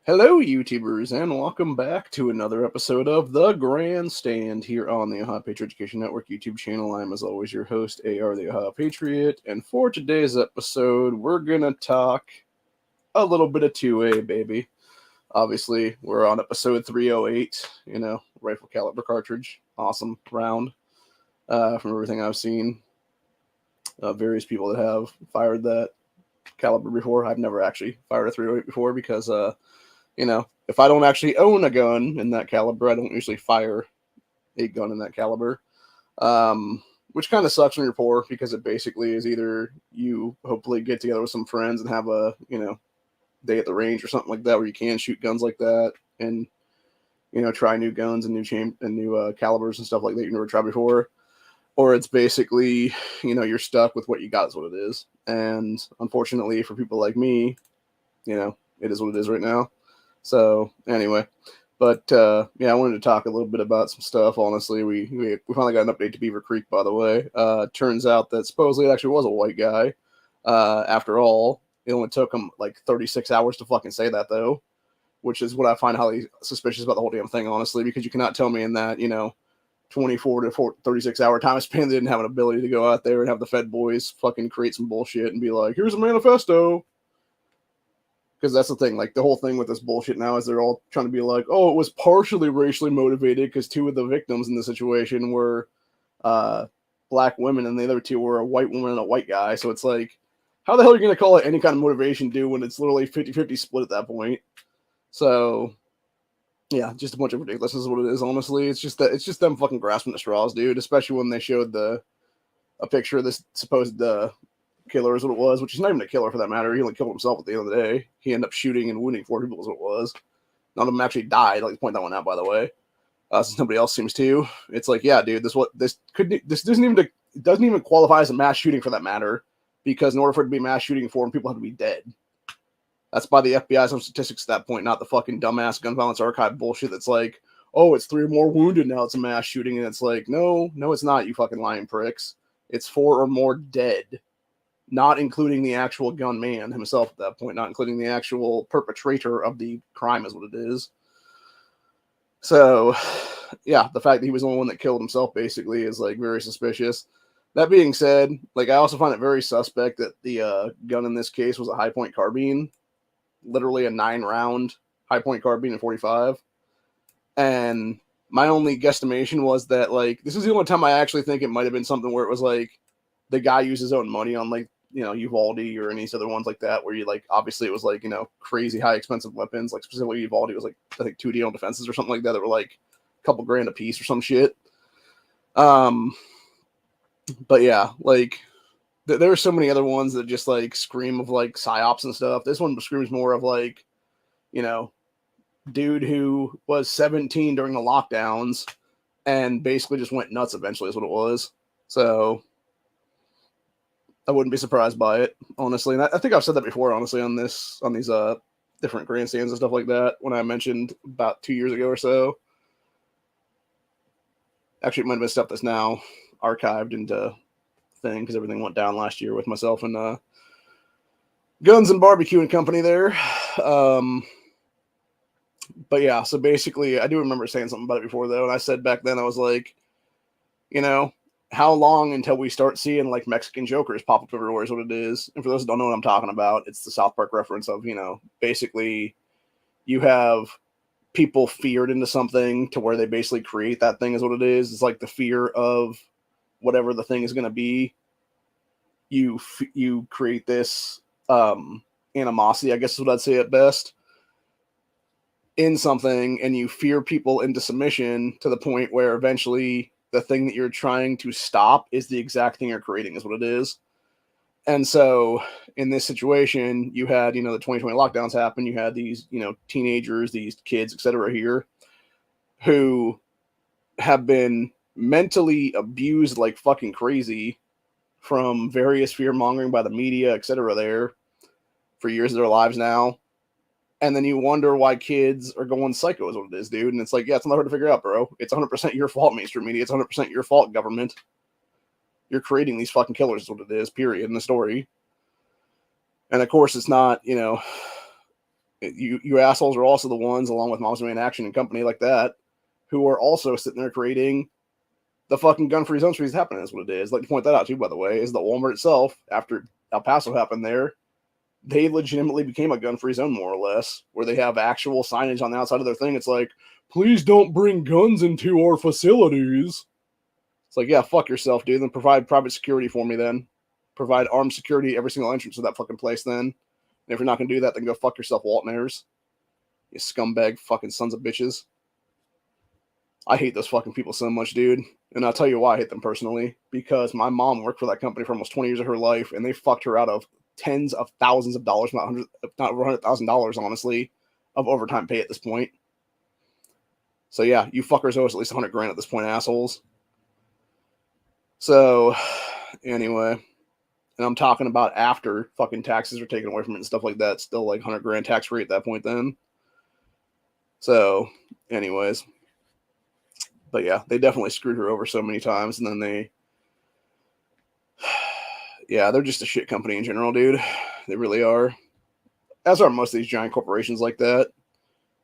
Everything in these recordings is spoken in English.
Hello, YouTubers, and welcome back to another episode of The Grandstand here on the Ohio Patriot Education Network YouTube channel. I'm, as always, your host, AR the Ohio Patriot, and for today's episode, we're gonna talk a little bit of 2A, baby. Obviously, we're on episode 308, rifle caliber cartridge. Awesome round from everything I've seen. Various people that have fired that caliber before. I've never actually fired a 308 before because, if I don't actually own a gun in that caliber, I don't usually fire a gun in that caliber. Which kind of sucks when you're poor because it basically is either you hopefully get together with some friends and have a, day at the range or something like that where you can shoot guns like that and, try new guns and new calibers and stuff like that you never tried before. Or it's basically, you're stuck with what you got is what it is. And unfortunately for people like me, it is what it is right now. So anyway, but I wanted to talk a little bit about some stuff. Honestly, we finally got an update to Beaver Creek, by the way. Turns out that supposedly it actually was a white guy. After all, it only took him like 36 hours to fucking say that, though, which is what I find highly suspicious about the whole damn thing, honestly, because you cannot tell me in that 24 to 36 hour time span they didn't have an ability to go out there and have the Fed boys fucking create some bullshit and be like, here's a manifesto. Because that's the thing, like the whole thing with this bullshit now is they're all trying to be like, oh, it was partially racially motivated because two of the victims in the situation were black women and the other two were a white woman and a white guy. So it's like, how the hell are you going to call it any kind of motivation, dude, when it's literally 50-50 split at that point? So, yeah, just a bunch of ridiculousness is what it is, honestly. It's just them fucking grasping at straws, dude, especially when they showed a picture of this supposed killer is what it was, which is not even a killer for that matter. He only killed himself at the end of the day. He ended up shooting and wounding 4 people is what it was. None of them actually died. I'd like to point that one out, by the way. Since nobody else seems to. It's like, yeah, dude, this doesn't even qualify as a mass shooting for that matter, because in order for it to be a mass shooting, 4 people have to be dead. That's by the FBI's own statistics at that point, not the fucking dumbass gun violence archive bullshit that's like, oh, it's 3 or more wounded now, it's a mass shooting, and it's like, no, it's not, you fucking lying pricks. It's 4 or more dead. Not including the actual gunman himself at that point, not including the actual perpetrator of the crime is what it is. So, yeah, the fact that he was the only one that killed himself basically is like very suspicious. That being said, like I also find it very suspect that the gun in this case was a high point carbine, literally a 9-round high point carbine in 45. And my only guesstimation was that like this is the only time I actually think it might have been something where it was like the guy used his own money on like Uvalde or any other ones like that, where you like obviously it was like crazy high expensive weapons, like specifically Uvalde was like I think 2D on defenses or something like that that were like a couple grand a piece or some shit. But yeah, like there are so many other ones that just like scream of like psyops and stuff. This one screams more of like dude who was 17 during the lockdowns and basically just went nuts eventually is what it was. So I wouldn't be surprised by it, honestly. And I think I've said that before, honestly, on these different grandstands and stuff like that when I mentioned about 2 years ago or so. Actually, it might have been stuff that's now archived into thing because everything went down last year with myself and Guns and Barbecue and Company there. But yeah, so basically, I do remember saying something about it before, though. And I said back then, I was like, how long until we start seeing like Mexican jokers pop up everywhere is what it is. And for those who don't know what I'm talking about, it's the South Park reference of, basically you have people feared into something to where they basically create that thing is what it is. It's like the fear of whatever the thing is going to be. You create this animosity, I guess is what I'd say at best, in something, and you fear people into submission to the point where eventually the thing that you're trying to stop is the exact thing you're creating is what it is. And so in this situation, you had, the 2020 lockdowns happen. You had these, teenagers, these kids, etc. here who have been mentally abused like fucking crazy from various fear mongering by the media, etc. there for years of their lives now. And then you wonder why kids are going psycho is what it is, dude. And it's like, yeah, it's not hard to figure out, bro. It's 100% your fault, mainstream media. It's 100% your fault, government. You're creating these fucking killers is what it is, period, in the story. And of course, it's not, You assholes are also the ones, along with Moms Man Action and company like that, who are also sitting there creating the fucking gun-free zones for these happening. Is what it is. I'd like to point that out too, by the way, is that Walmart itself, after El Paso happened there, they legitimately became a gun-free zone, more or less, where they have actual signage on the outside of their thing. It's like, please don't bring guns into our facilities. It's like, yeah, fuck yourself, dude. Then provide private security for me then. Provide armed security every single entrance of that fucking place then. And if you're not going to do that, then go fuck yourself, Walton Ayers. You scumbag fucking sons of bitches. I hate those fucking people so much, dude. And I'll tell you why I hate them personally. Because my mom worked for that company for almost 20 years of her life, and they fucked her out of tens of thousands of dollars, not over $100,000, honestly, of overtime pay at this point. So yeah, you fuckers owe us at least $100,000 at this point, assholes. So, anyway, and I'm talking about after fucking taxes are taken away from it and stuff like that. Still like $100,000 tax free at that point then. So, anyways. But yeah, they definitely screwed her over so many times. And then yeah, they're just a shit company in general, dude. They really are. As are most of these giant corporations like that.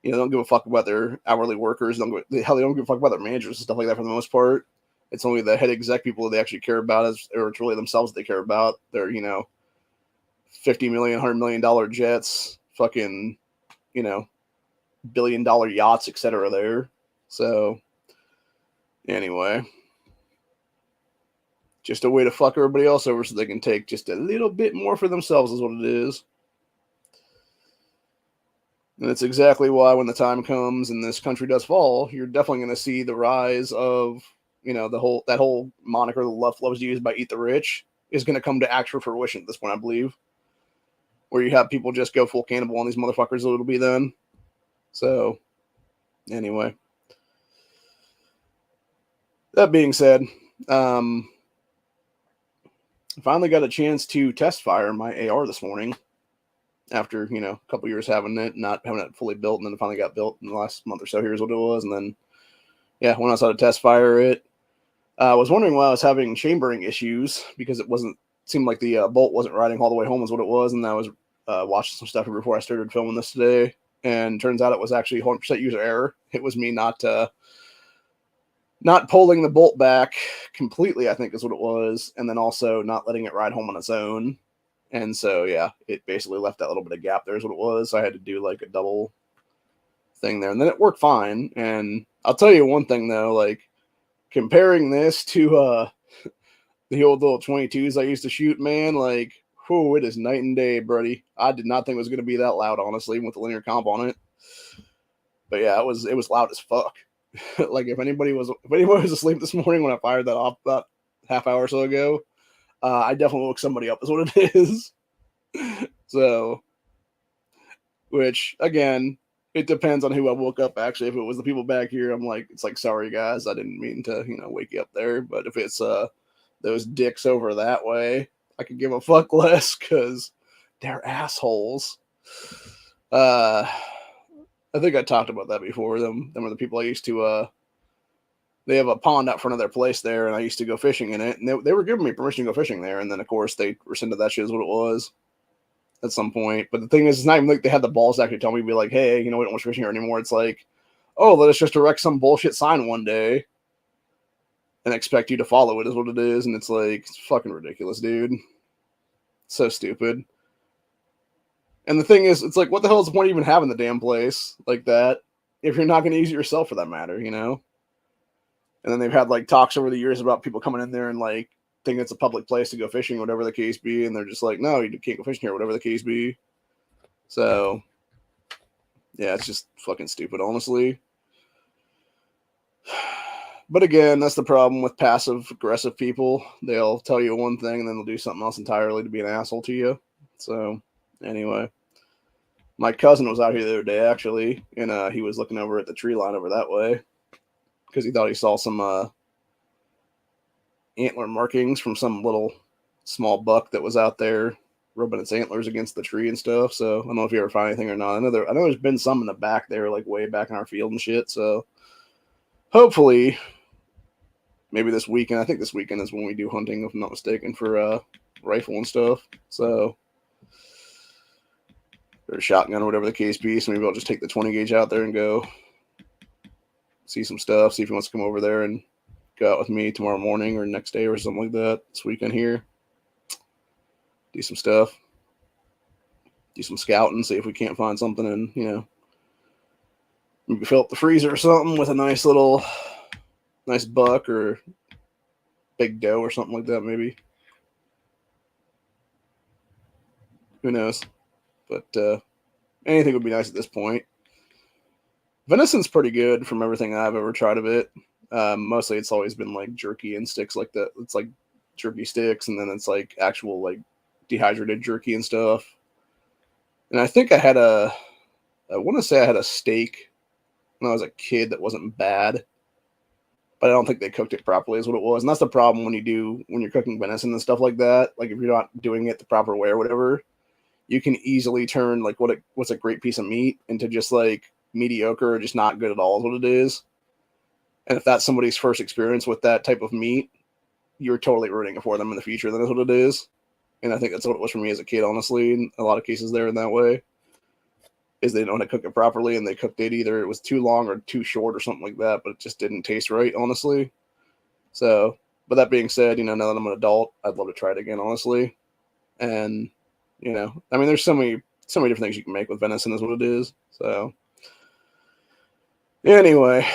You know, they don't give a fuck about their hourly workers. They don't give a fuck about their managers and stuff like that for the most part. It's only the head exec people that they actually care about, or it's really themselves that they care about. They're, you know, $50 million, $100 million jets, fucking, you know, $1 billion yachts, etc. there. So, anyway, just a way to fuck everybody else over so they can take just a little bit more for themselves is what it is. And it's exactly why when the time comes and this country does fall, you're definitely going to see the rise of, you know, that whole moniker the left loves to use by Eat the Rich is going to come to actual fruition at this point, I believe. Where you have people just go full cannibal on these motherfuckers, it'll be then. So, anyway. That being said, I finally got a chance to test fire my AR this morning. After, you know, a couple years having it, not having it fully built, and then it finally got built in the last month or so. Here's what it was. And then, yeah, when I saw to test fire it, I was wondering why I was having chambering issues because it seemed like the bolt wasn't riding all the way home is what it was. And I was watching some stuff before I started filming this today. And turns out it was actually 100% user error. It was me not pulling the bolt back completely, I think is what it was. And then also not letting it ride home on its own. And so, yeah, it basically left that little bit of gap there is what it was. I had to do like a double thing there. And then it worked fine. And I'll tell you one thing, though, like comparing this to the old little 22s I used to shoot, man, like, whew, it is night and day, buddy. I did not think it was going to be that loud, honestly, even with the linear comp on it. But yeah, it was loud as fuck. Like if anybody was asleep this morning when I fired that off about half hour or so ago, I definitely woke somebody up is what it is. So, which again, it depends on who I woke up. Actually, if it was the people back here, I'm like, it's like, sorry guys, I didn't mean to, you know, wake you up there. But if it's those dicks over that way, I could give a fuck less because they're assholes. I think I talked about that before. Them are the people I used to they have a pond out front of their place there, and I used to go fishing in it. And they were giving me permission to go fishing there. And then, of course, they rescinded that shit is what it was at some point. But the thing is, it's not even like they had the balls to actually tell me, be like, hey, you know, we don't want fishing here anymore. It's like, oh, let us just erect some bullshit sign one day and expect you to follow it is what it is. And it's like, it's fucking ridiculous, dude. So stupid. And the thing is, it's like, what the hell is the point of even having the damn place like that if you're not going to use it yourself for that matter, you know? And then they've had like talks over the years about people coming in there and like think it's a public place to go fishing, whatever the case be. And they're just like, no, you can't go fishing here, whatever the case be. So, yeah, it's just fucking stupid, honestly. But again, that's the problem with passive aggressive people. They'll tell you one thing and then they'll do something else entirely to be an asshole to you. So, anyway. My cousin was out here the other day, actually, and he was looking over at the tree line over that way because he thought he saw some antler markings from some little small buck that was out there rubbing its antlers against the tree and stuff. So I don't know if you ever find anything or not. I know there's been some in the back there, like way back in our field and shit. So hopefully, maybe this weekend. I think this weekend is when we do hunting, if I'm not mistaken, for rifle and stuff. So or a shotgun or whatever the case be. So maybe I'll just take the 20 gauge out there and go see some stuff, see if he wants to come over there and go out with me tomorrow morning or next day or something like that this weekend here. Do some stuff. Do some scouting, see if we can't find something and, you know, maybe fill up the freezer or something with a nice buck or big doe or something like that, maybe. Who knows? But anything would be nice at this point. Venison's pretty good from everything I've ever tried of it. Mostly it's always been like jerky and sticks like that. It's like jerky sticks, and then it's like actual like dehydrated jerky and stuff. And I think I want to say I had a steak when I was a kid that wasn't bad, but I don't think they cooked it properly is what it was. And that's the problem when you're cooking venison and stuff like that. Like if you're not doing it the proper way or whatever, you can easily turn like what's a great piece of meat into just like mediocre or just not good at all is what it is. And if that's somebody's first experience with that type of meat, you're totally ruining it for them in the future. Then is what it is. And I think that's what it was for me as a kid, honestly, in a lot of cases there in that way. Is they don't know how to cook it properly, and they cooked it either it was too long or too short or something like that, but it just didn't taste right, honestly. So, but that being said, you know, now that I'm an adult, I'd love to try it again, honestly. And, you know, I mean, there's so many different things you can make with venison is what it is. So, anyway,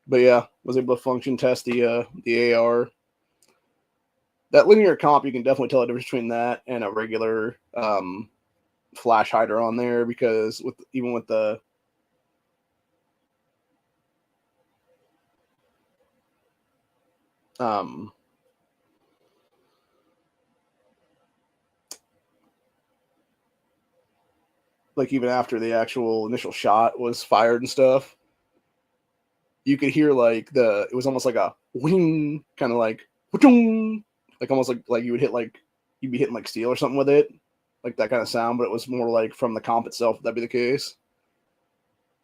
but yeah, was able to function test the AR. That linear comp, you can definitely tell the difference between that and a regular flash hider on there, because even with the like even after the actual initial shot was fired and stuff, you could hear like it was almost like a wing, kind of like almost like you would hit like you'd be hitting like steel or something with it, like that kind of sound, but it was more like from the comp itself. Would that be the case?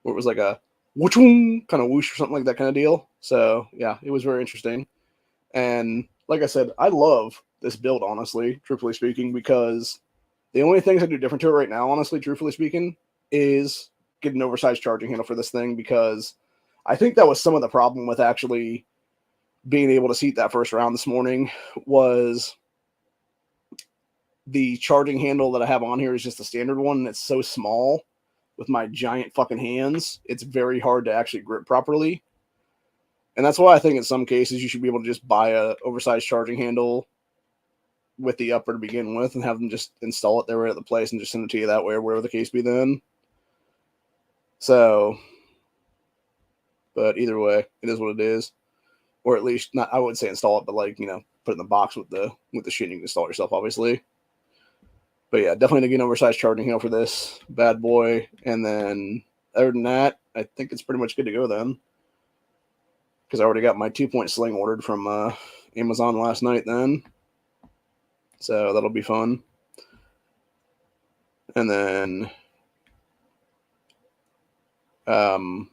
Where it was like a kind of whoosh or something like that kind of deal. So yeah, it was very interesting. And like I said, I love this build, honestly, truthfully speaking, because the only things I do different to it right now, honestly, truthfully speaking, is get an oversized charging handle for this thing, because I think that was some of the problem with actually being able to seat that first round this morning was the charging handle that I have on here is just the standard one, and it's so small with my giant fucking hands, it's very hard to actually grip properly. And that's why I think in some cases you should be able to just buy a oversized charging handle with the upper to begin with and have them just install it there right at the place and just send it to you that way or wherever the case be then. So, but either way, it is what it is. Or at least, not, I wouldn't say install it, but like, you know, put it in the box with the shit you can install it yourself, obviously. But yeah, definitely to get an oversized charging handle for this bad boy. And then other than that, I think it's pretty much good to go then. Because I already got my 2-point sling ordered from Amazon last night then. So that'll be fun. And then I'm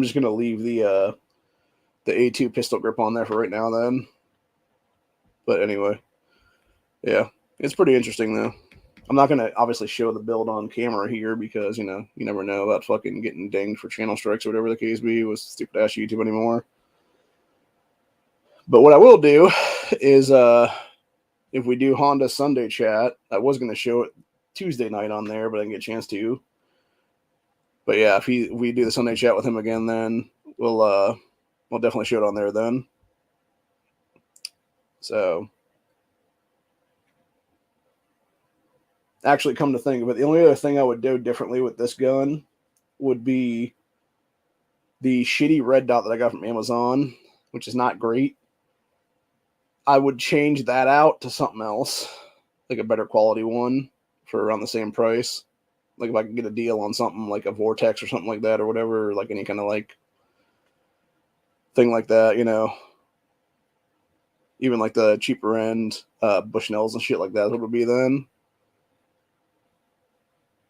just going to leave the A2 pistol grip on there for right now then. But anyway, yeah, it's pretty interesting though. I'm not going to obviously show the build on camera here because, you know, you never know about fucking getting dinged for channel strikes or whatever the case be with stupid ass YouTube anymore. But what I will do is if we do Honda Sunday chat, I was going to show it Tuesday night on there, but I didn't get a chance to. But yeah, if we do the Sunday chat with him again, then we'll definitely show it on there then. So actually, come to think of it, the only other thing I would do differently with this gun would be the shitty red dot that I got from Amazon, which is not great. I would change that out to something else, like a better quality one for around the same price. Like if I could get a deal on something like a Vortex or something like that or whatever, like any kind of like thing like that, you know. Even like the cheaper end Bushnells and shit like that, what it would be then.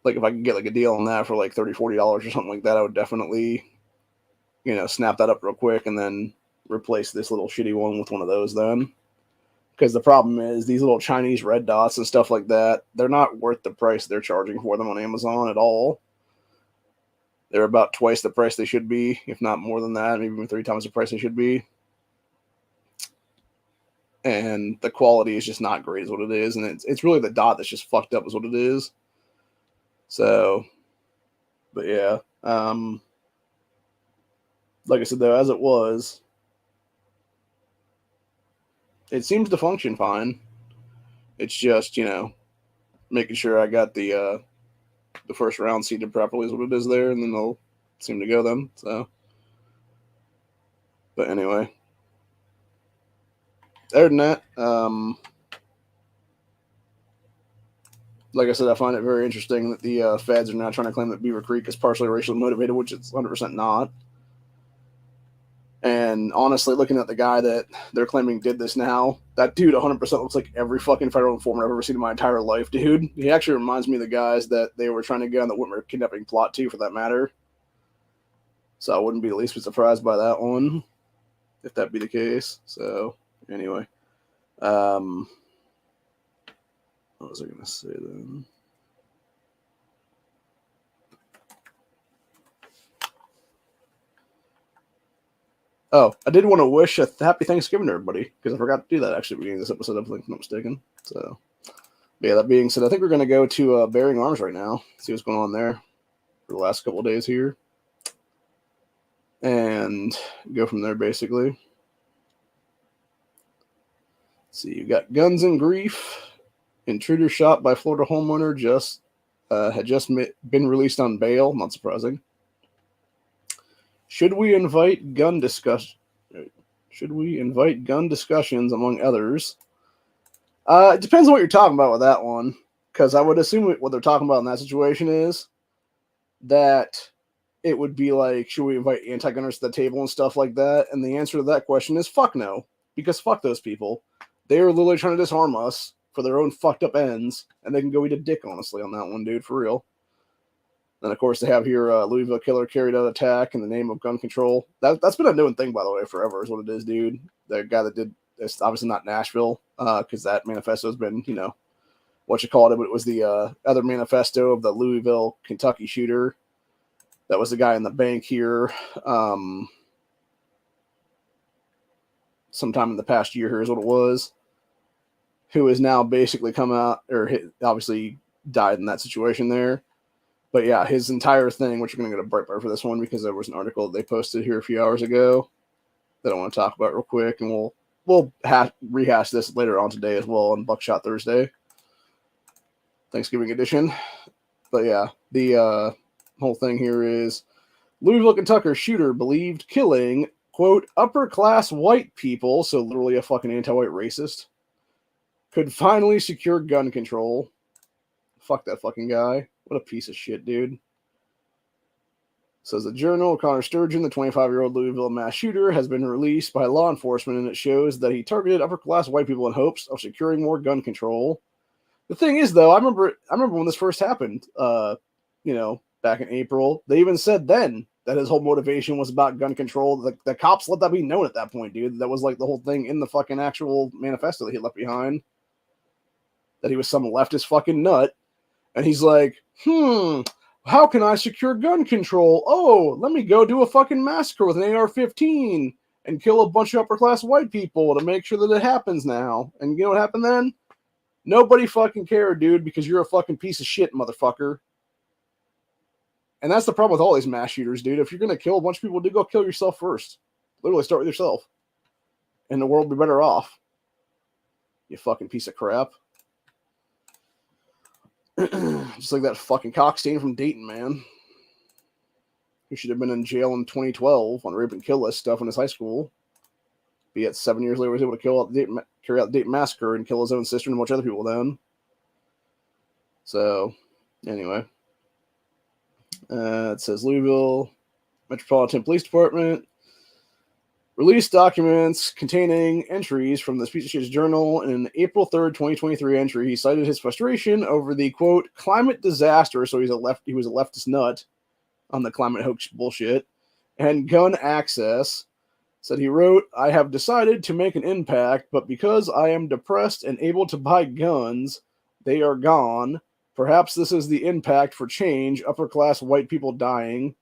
Like if I could get like a deal on that for like $30, $40 or something like that, I would definitely, you know, snap that up real quick and then replace this little shitty one with one of those then. Because the problem is these little Chinese red dots and stuff like that, they're not worth the price they're charging for them on Amazon at all. They're about twice the price they should be, if not more than that, maybe even 3 times the price they should be. And the quality is just not great is what it is. And it's really the dot that's just fucked up is what it is. So, but yeah. Like I said, though, as it was, it seems to function fine. It's just, making sure I got the first round seated properly is what it is there, and then they'll seem to go then. So, but anyway, other than that, like I said, I find it very interesting that the feds are now trying to claim that Beaver Creek is partially racially motivated, which it's 100% not. And honestly, looking at the guy that they're claiming did this now, that dude 100% looks like every fucking federal informant I've ever seen in my entire life, dude. He actually reminds me of the guys that they were trying to get on the Whitmer kidnapping plot, too, for that matter. So I wouldn't be the least bit surprised by that one, if that be the case. So, anyway. What was I going to say then? Oh, I did want to wish a happy Thanksgiving to everybody, because I forgot to do that actually at the beginning of this episode, if I'm not mistaken. So, yeah, that being said, I think we're going to go to Bearing Arms right now, see what's going on there for the last couple of days here, and go from there, basically. Let's see, you got Guns and Grief. Intruder shot by Florida homeowner had just been released on bail. Not surprising. Should we invite gun discussions, among others? It depends on what you're talking about with that one, because I would assume what they're talking about in that situation is that it would be like, should we invite anti-gunners to the table and stuff like that? And the answer to that question is fuck no, because fuck those people. They are literally trying to disarm us for their own fucked up ends, and they can go eat a dick, honestly, on that one, dude, for real. Then, of course, they have here Louisville killer carried out attack in the name of gun control. That's been a known thing, by the way, forever is what it is, dude. The guy that did it's obviously not Nashville, because that manifesto has been, what you called it, but it was the other manifesto of the Louisville, Kentucky shooter. That was the guy in the bank here sometime in the past year here is what it was, who has now basically come out, or obviously died in that situation there. But yeah, his entire thing, which you're going to get a Breitbart for this one, because there was an article that they posted here a few hours ago that I want to talk about real quick, and we'll rehash this later on today as well on Buckshot Thursday, Thanksgiving edition. But yeah, the whole thing here is Louisville, Kentucky shooter believed killing, quote, upper-class white people, so literally a fucking anti-white racist, could finally secure gun control. Fuck that fucking guy. What a piece of shit, dude. Says the Journal, Connor Sturgeon, the 25-year-old Louisville mass shooter, has been released by law enforcement, and it shows that he targeted upper-class white people in hopes of securing more gun control. The thing is, though, I remember when this first happened, back in April. They even said then that his whole motivation was about gun control. The cops let that be known at that point, dude. That was like the whole thing in the fucking actual manifesto that he left behind. That he was some leftist fucking nut. And he's like, how can I secure gun control? Oh, let me go do a fucking massacre with an AR-15 and kill a bunch of upper-class white people to make sure that it happens now. And you know what happened then? Nobody fucking cared, dude, because you're a fucking piece of shit, motherfucker. And that's the problem with all these mass shooters, dude. If you're going to kill a bunch of people, go kill yourself first. Literally start with yourself. And the world will be better off. You fucking piece of crap. Just like that fucking cockstain from Dayton, man. He should have been in jail in 2012 on rape and kill list stuff in his high school. But yet 7 years later, he was able to carry out the Dayton massacre and kill his own sister and a bunch of other people then. So, anyway. It says Louisville Metropolitan Police Department released documents containing entries from the Speech Journal. In an April 3rd, 2023 entry, he cited his frustration over the, quote, climate disaster, so he was a leftist nut on the climate hoax bullshit, and gun access, Said he wrote, I have decided to make an impact, but because I am depressed and able to buy guns, they are gone. Perhaps this is the impact for change, upper class white people dying.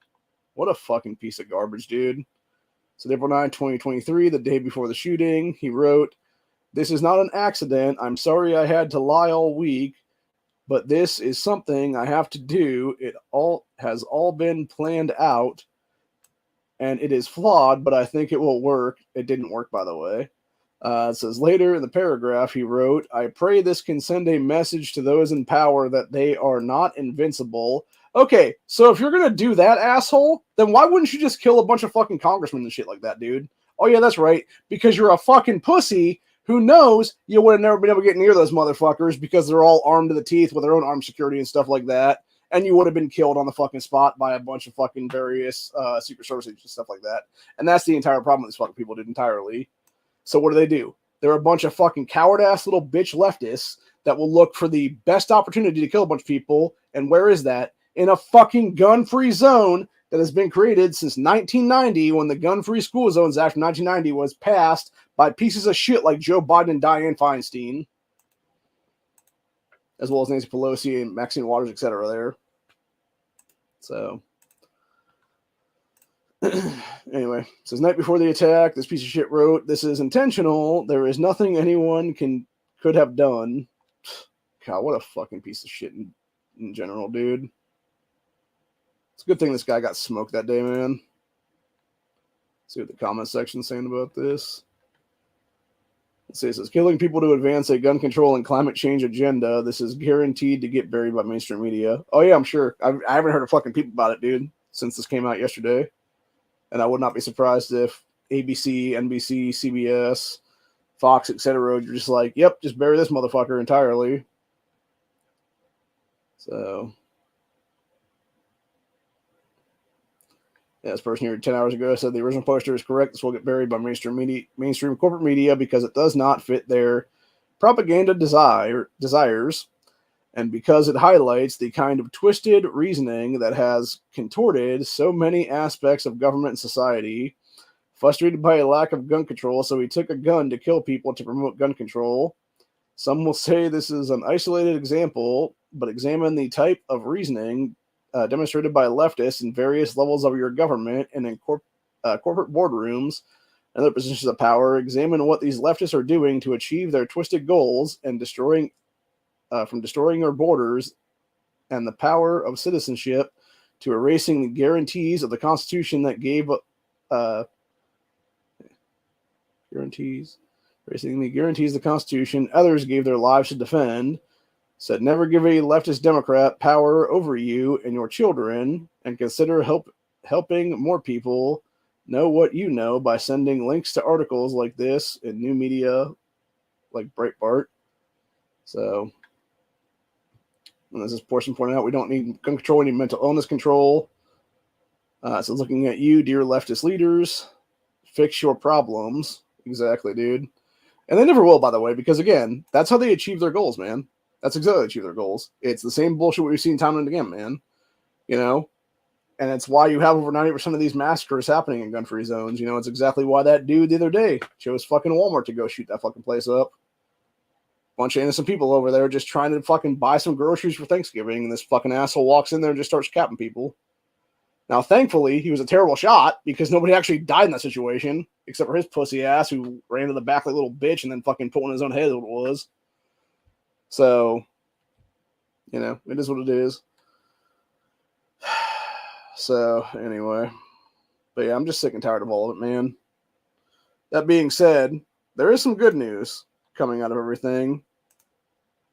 What a fucking piece of garbage, dude. So April 9, 2023, the day before the shooting, he wrote, this is not an accident. I'm sorry I had to lie all week, but this is something I have to do. It all has all been planned out, and it is flawed, but I think it will work. It didn't work, by the way. It says later in the paragraph, he wrote, I pray this can send a message to those in power that they are not invincible. Okay, so if you're going to do that, asshole, then why wouldn't you just kill a bunch of fucking congressmen and shit like that, dude? Oh, yeah, that's right. Because you're a fucking pussy who knows you would have never been able to get near those motherfuckers because they're all armed to the teeth with their own armed security and stuff like that. And you would have been killed on the fucking spot by a bunch of fucking various Secret Service agents and stuff like that. And that's the entire problem these fucking people did entirely. So what do? They're a bunch of fucking coward-ass little bitch leftists that will look for the best opportunity to kill a bunch of people. And where is that? In a fucking gun-free zone that has been created since 1990, when the Gun-Free School Zones Act of 1990 was passed by pieces of shit like Joe Biden and Dianne Feinstein, as well as Nancy Pelosi and Maxine Waters, etc. there. So, anyway, says night before the attack, this piece of shit wrote, this is intentional. There is nothing anyone could have done. God, what a fucking piece of shit in general, dude. It's a good thing this guy got smoked that day, man. Let's see what the comment section's saying about this. Let's see, it says, killing people to advance a gun control and climate change agenda. This is guaranteed to get buried by mainstream media. Oh, yeah, I'm sure. I haven't heard a fucking peep about it, dude, since this came out yesterday. And I would not be surprised if ABC, NBC, CBS, Fox, etc. You're just like, yep, just bury this motherfucker entirely. So, yeah, this person here 10 hours ago said the original poster is correct. This will get buried by mainstream corporate media because it does not fit their propaganda desires, and because it highlights the kind of twisted reasoning that has contorted so many aspects of government and society. Frustrated by a lack of gun control, so he took a gun to kill people to promote gun control. Some will say this is an isolated example, but examine the type of reasoning demonstrated by leftists in various levels of your government and in corporate boardrooms and other positions of power. Examine what these leftists are doing to achieve their twisted goals and destroying our borders and the power of citizenship to erasing the guarantees of the Constitution that gave erasing the guarantees of the Constitution others gave their lives to defend. Said never give a leftist Democrat power over you and your children, and consider helping more people know what you know by sending links to articles like this in new media like Breitbart. So, and as this portion pointed out, we don't need gun control, we need mental illness control. So looking at you, dear leftist leaders, fix your problems. Exactly, dude. And they never will, by the way, because again, that's how they achieve their goals, man. That's exactly how they achieve their goals. It's the same bullshit we've seen time and again, man. You know? And it's why you have over 90% of these massacres happening in gun-free zones. You know, it's exactly why that dude the other day chose fucking Walmart to go shoot that fucking place up. Bunch of innocent people over there just trying to fucking buy some groceries for Thanksgiving, and this fucking asshole walks in there and just starts capping people. Now, thankfully, he was a terrible shot because nobody actually died in that situation, except for his pussy ass who ran to the back like a little bitch and then fucking put one in his own head is what it was. So, you know, it is what it is. So, anyway. But yeah, I'm just sick and tired of all of it, man. That being said, there is some good news coming out of everything.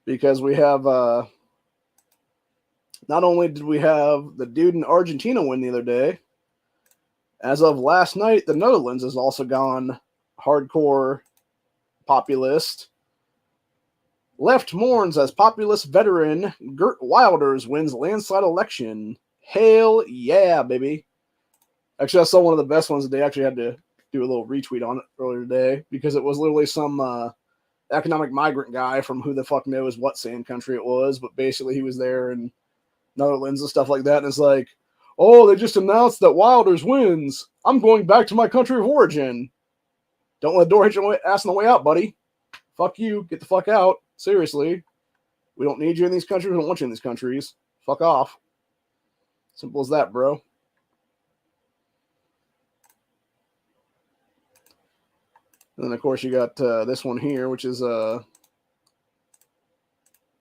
Because we have, not only did we have the dude in Argentina win the other day, as of last night, the Netherlands has also gone hardcore populist. Left mourns as populist veteran Geert Wilders wins landslide election. Hell yeah, baby. Actually, I saw one of the best ones that they actually had to do a little retweet on it earlier today because it was literally some economic migrant guy from who the fuck knows what sand country it was, but basically he was there in Netherlands and stuff like that, and it's like, oh, they just announced that Wilders wins. I'm going back to my country of origin. Don't let the door hit your ass on the way out, buddy. Fuck you. Get the fuck out. Seriously. We don't need you in these countries. We don't want you in these countries. Fuck off. Simple as that, bro. And then, of course, you got this one here, which is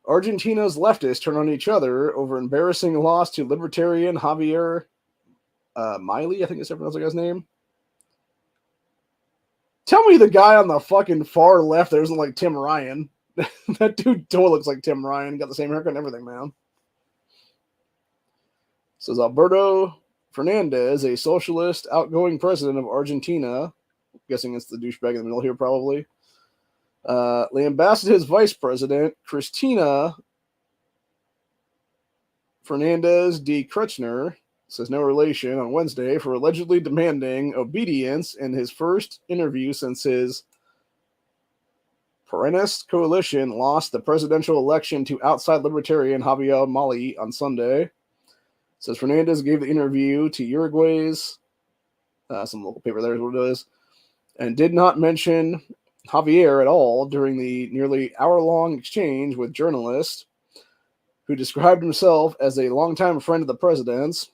Argentina's leftists turn on each other over embarrassing loss to libertarian Javier Milei. I think that's the guy's name. Tell me the guy on the fucking far left there isn't like Tim Ryan. That dude totally looks like Tim Ryan. Got the same haircut and everything, man. Says Alberto Fernandez, a socialist, outgoing president of Argentina. I'm guessing it's the douchebag in the middle here, probably. Lambasted his vice president, Cristina Fernandez de Kirchner, says no relation, on Wednesday for allegedly demanding obedience in his first interview since his Peronist coalition lost the presidential election to outside libertarian Javier Milei on Sunday. Says Fernandez gave the interview to Uruguay's, some local paper there is what it is, and did not mention Javier at all during the nearly hour-long exchange with journalists who described himself as a longtime friend of the president's.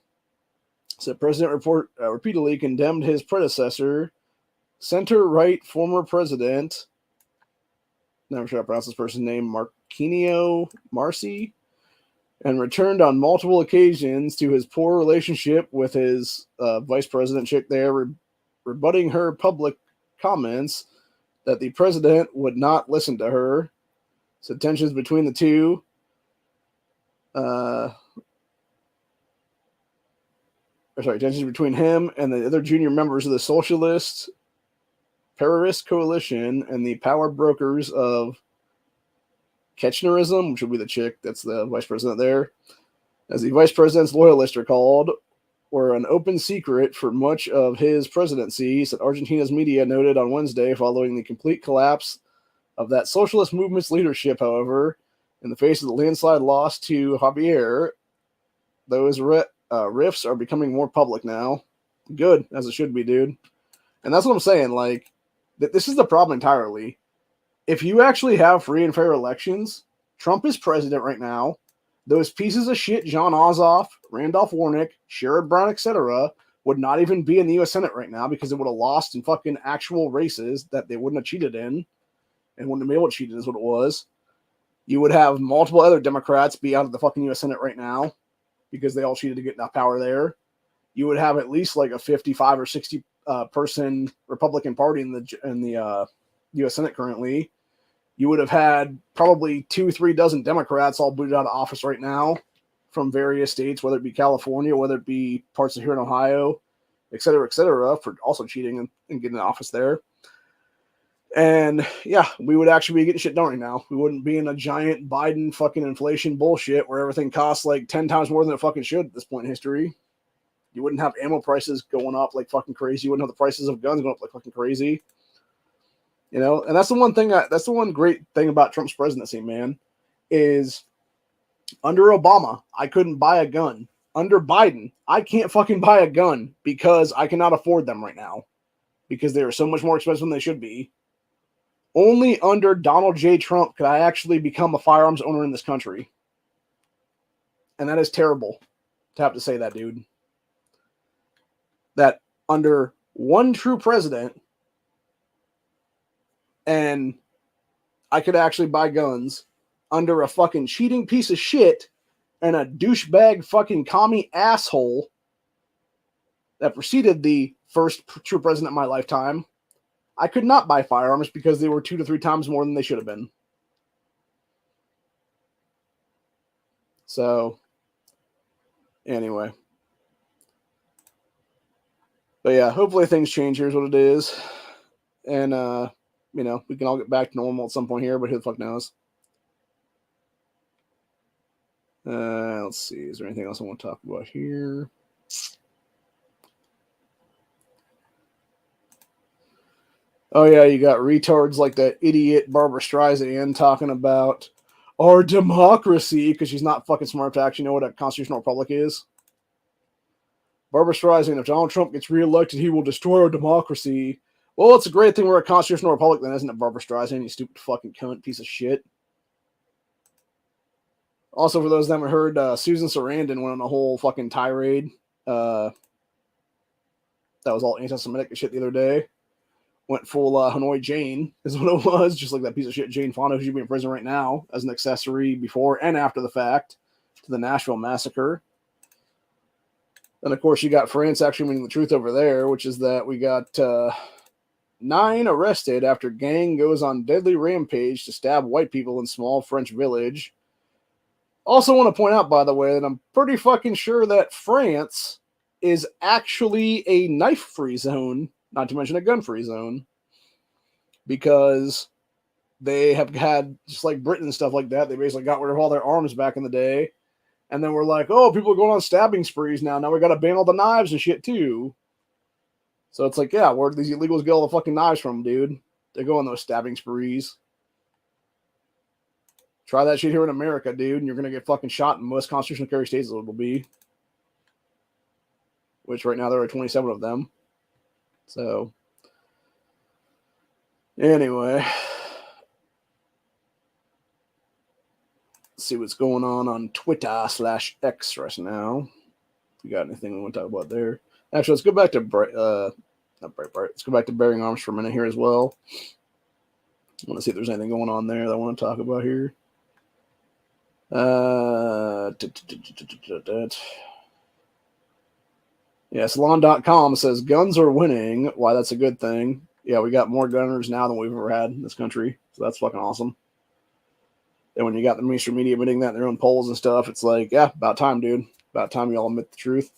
Said President repeatedly condemned his predecessor, center-right former president, never sure how to pronounce this person's name, Marquinhos Marci, and returned on multiple occasions to his poor relationship with his vice president chick there, rebutting her public comments that the president would not listen to her. So tensions between the two. Tensions between him and the other junior members of the Socialist Peronist Coalition and the power brokers of Kirchnerism, which will be the chick that's the vice president there, as the vice president's loyalists are called, were an open secret for much of his presidency, said Argentina's media noted on Wednesday following the complete collapse of that socialist movement's leadership. However, in the face of the landslide loss to Javier, those rifts are becoming more public now. Good, as it should be, dude. And that's what I'm saying. Like, this is the problem entirely. If you actually have free and fair elections, Trump is president right now. Those pieces of shit, John Ossoff, Randolph Warnock, Sherrod Brown, etc., would not even be in the U.S. Senate right now because it would have lost in fucking actual races that they wouldn't have cheated in and wouldn't have been able to cheat in is what it was. You would have multiple other Democrats be out of the fucking U.S. Senate right now because they all cheated to get enough power there. You would have at least like a 55 or 60 person Republican Party in the U.S. Senate currently. You would have had probably 2-3 dozen Democrats all booted out of office right now from various states, whether it be California, whether it be parts of here in Ohio, et cetera, for also cheating and getting in office there. And yeah, we would actually be getting shit done right now. We wouldn't be in a giant Biden fucking inflation bullshit where everything costs like 10 times more than it fucking should at this point in history. You wouldn't have ammo prices going up like fucking crazy. You wouldn't have the prices of guns going up like fucking crazy. You know, and that's the one thing, that's the one great thing about Trump's presidency, man, is under Obama, I couldn't buy a gun. Under Biden, I can't fucking buy a gun because I cannot afford them right now because they are so much more expensive than they should be. Only under Donald J. Trump could I actually become a firearms owner in this country. And that is terrible to have to say that, dude. That under one true president, and I could actually buy guns under a fucking cheating piece of shit and a douchebag fucking commie asshole that preceded the first true president of my lifetime. I could not buy firearms because they were 2 to 3 times more than they should have been. So, anyway. But yeah, hopefully things change. Here's what it is. And, you know, we can all get back to normal at some point here, but who the fuck knows? Let's see. Is there anything else I want to talk about here? Oh, yeah, you got retards like that idiot Barbara Streisand talking about our democracy because she's not fucking smart to actually know what a constitutional republic is. Barbara Streisand, if Donald Trump gets reelected, he will destroy our democracy. Well, it's a great thing we're a constitutional republic then, isn't it, Barbara Streisand, you stupid fucking cunt piece of shit. Also, for those that haven't heard, Susan Sarandon went on a whole fucking tirade. That was all anti-Semitic shit the other day. Went full Hanoi Jane is what it was, just like that piece of shit Jane Fonda, who should be in prison right now as an accessory before and after the fact to the Nashville massacre. And of course, you got France actually meaning the truth over there, which is that we got 9 arrested after gang goes on deadly rampage to stab white people in small French village. Also want to point out, by the way, that I'm pretty fucking sure that France is actually a knife-free zone, not to mention a gun-free zone, because they have had, just like Britain and stuff like that, they basically got rid of all their arms back in the day, and then we're like, oh, people are going on stabbing sprees now we got to ban all the knives and shit too. So it's like, yeah, where do these illegals get all the fucking knives from, dude? They go on those stabbing sprees. Try that shit here in America, dude, and you're going to get fucking shot in most constitutional carry states it will be. Which right now there are 27 of them. So, anyway. Let's see what's going on Twitter/X right now. If you got anything we want to talk about there. Actually, let's go back to not Breitbart. Let's go back to bearing arms for a minute here as well. I want to see if there's anything going on there that I want to talk about here. Yeah, Salon.com says guns are winning. Why that's a good thing. Yeah, we got more gunners now than we've ever had in this country. So that's fucking awesome. And when you got the mainstream media admitting that in their own polls and stuff, it's like, yeah, about time, dude. About time y'all admit the truth.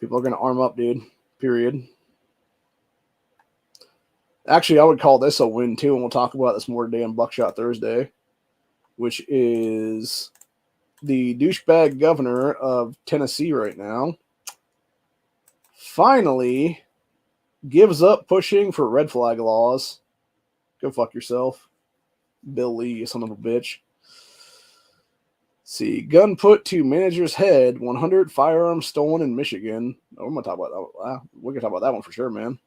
People are going to arm up, dude. Period. Actually, I would call this a win, too, and we'll talk about this more today on Buckshot Thursday, which is the douchebag governor of Tennessee right now finally gives up pushing for red flag laws. Go fuck yourself. Bill Lee, you son of a bitch. See, gun put to manager's head, 100 firearms stolen in Michigan. Oh, we're going to talk about that. We're going to talk about that one for sure, man.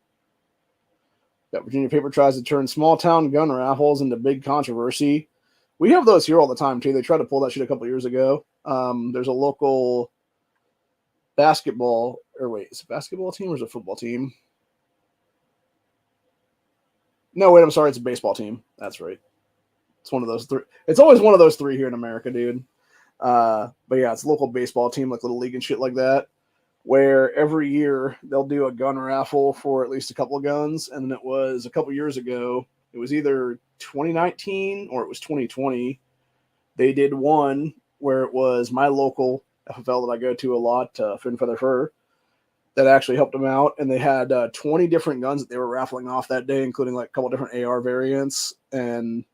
Got Virginia paper tries to turn small town gun raffles into big controversy. We have those here all the time, too. They tried to pull that shit a couple years ago. There's a local basketball, or wait, is it a basketball team or is it a football team? No, wait, I'm sorry. It's a baseball team. That's right. It's one of those three. It's always one of those three here in America, dude. But yeah, it's a local baseball team, like Little League and shit like that, where every year they'll do a gun raffle for at least a couple of guns. And then it was a couple years ago, it was either 2019 or it was 2020. They did one where it was my local FFL that I go to a lot, Fin Feather Fur, that actually helped them out. And they had 20 different guns that they were raffling off that day, including like a couple different AR variants. And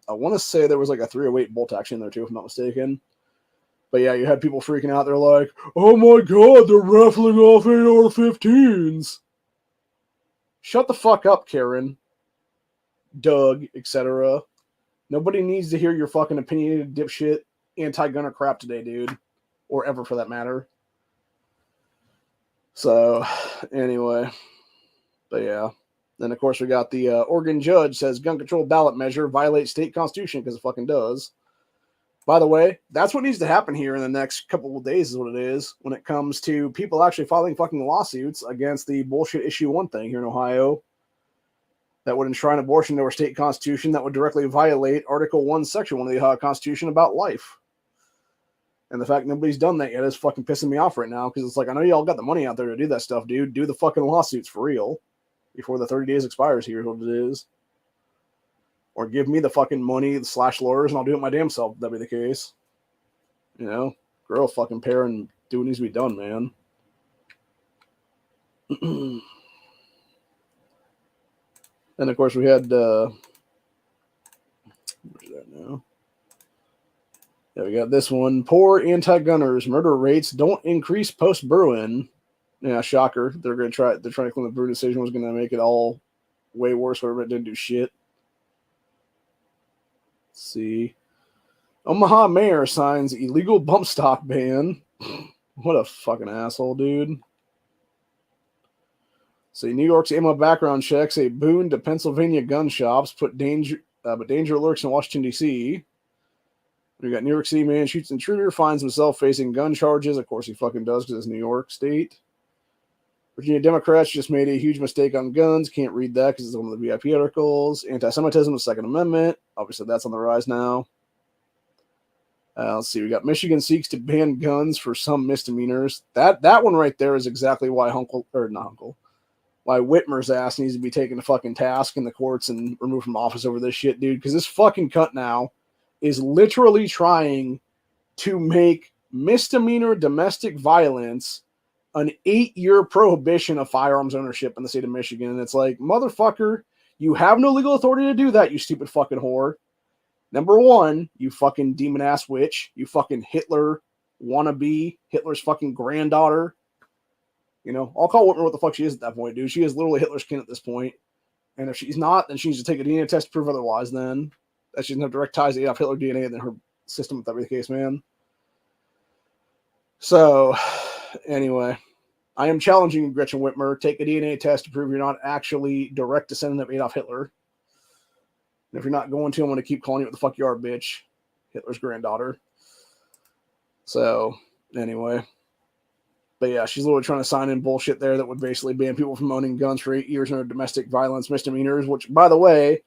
I want to say there was like a 308 bolt action in there too, if I'm not mistaken. But yeah, you had people freaking out. They're like, oh my God, they're raffling off AR-15s. Shut the fuck up, Karen, Doug, etc. Nobody needs to hear your fucking opinionated dipshit anti-gunner crap today, dude. Or ever for that matter. So, anyway. But yeah. Then, of course, we got the Oregon judge says gun control ballot measure violates state constitution because it fucking does. By the way, that's what needs to happen here in the next couple of days is what it is when it comes to people actually filing fucking lawsuits against the bullshit issue 1 thing here in Ohio that would enshrine abortion to our state constitution that would directly violate Article 1, Section 1 of the Ohio Constitution about life. And the fact nobody's done that yet is fucking pissing me off right now because it's like, I know y'all got the money out there to do that stuff, dude. Do the fucking lawsuits for real before the 30 days expires. Here's what it is. Or give me the fucking money / lawyers and I'll do it my damn self if that be the case. You know? Grow a fucking pair and do what needs to be done, man. And of course we had where's that now? Yeah, we got this one. Poor anti-gunners. Murder rates don't increase post-Bruin. Yeah, shocker. They're trying to claim the Bruin decision was gonna make it all way worse, whatever it didn't do shit. Let's see. Omaha mayor signs illegal bump stock ban. What a fucking asshole, dude. So New York's ammo background checks a boon to Pennsylvania gun shops, but danger lurks in Washington, D.C. We got New York City man shoots intruder, finds himself facing gun charges. Of course he fucking does because it's New York State. Virginia Democrats just made a huge mistake on guns. Can't read that because it's one of the VIP articles. Anti-Semitism, the Second Amendment. Obviously that's on the rise now. Let's see. We got Michigan seeks to ban guns for some misdemeanors. That one right there is exactly why why Whitmer's ass needs to be taken to fucking task in the courts and removed from office over this shit, dude. Because this fucking cunt now is literally trying to make misdemeanor domestic violence an 8-year prohibition of firearms ownership in the state of Michigan. And it's like, motherfucker, you have no legal authority to do that, you stupid fucking whore. Number one, you fucking demon ass witch. You fucking Hitler wannabe, Hitler's fucking granddaughter. You know, I'll call Whitmer what the fuck she is at that point, dude. She is literally Hitler's kin at this point. And if she's not, then she needs to take a DNA test to prove otherwise, then. That she doesn't have direct ties to Adolf Hitler DNA in her system, if that be the case, man. So, anyway, I am challenging Gretchen Whitmer. Take a DNA test to prove you're not actually direct descendant of Adolf Hitler. And if you're not going to, I'm going to keep calling you what the fuck you are, bitch. Hitler's granddaughter. So, anyway. But yeah, she's literally trying to sign in bullshit there that would basically ban people from owning guns for 8 years under domestic violence misdemeanors, which, by the way,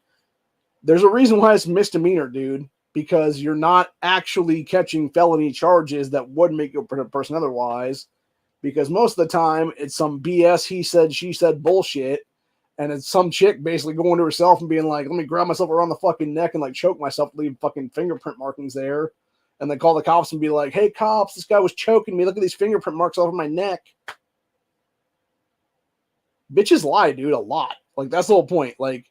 there's a reason why it's misdemeanor, dude. Because you're not actually catching felony charges that would make you a person otherwise. Because most of the time, it's some BS he said, she said bullshit. And it's some chick basically going to herself and being like, let me grab myself around the fucking neck and like choke myself, leave fucking fingerprint markings there. And then call the cops and be like, hey, cops, this guy was choking me. Look at these fingerprint marks all over my neck. Bitches lie, dude, a lot. Like, that's the whole point. Like,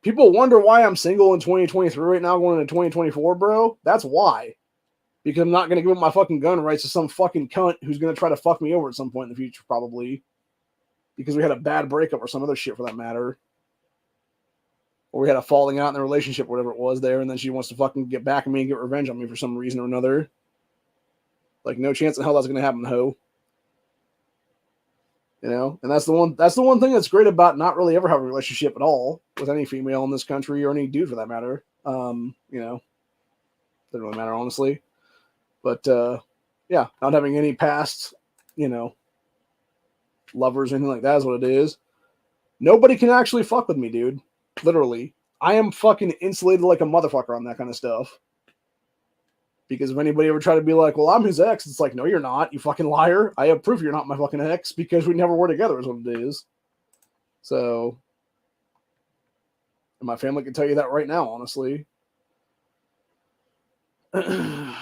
people wonder why I'm single in 2023 right now going into 2024, bro. That's why. Because I'm not going to give up my fucking gun rights to some fucking cunt who's going to try to fuck me over at some point in the future, probably. Because we had a bad breakup or some other shit for that matter. Or we had a falling out in the relationship, whatever it was there, and then she wants to fucking get back at me and get revenge on me for some reason or another. Like, no chance in hell that's going to happen, ho. You know? And that's the one thing that's great about not really ever having a relationship at all with any female in this country or any dude for that matter. You know? Doesn't really matter, honestly. But, yeah, not having any past, you know, lovers or anything like that is what it is. Nobody can actually fuck with me, dude. Literally. I am fucking insulated like a motherfucker on that kind of stuff. Because if anybody ever tried to be like, well, I'm his ex, it's like, no, you're not, you fucking liar. I have proof you're not my fucking ex because we never were together is what it is. So, and my family can tell you that right now, honestly. Then,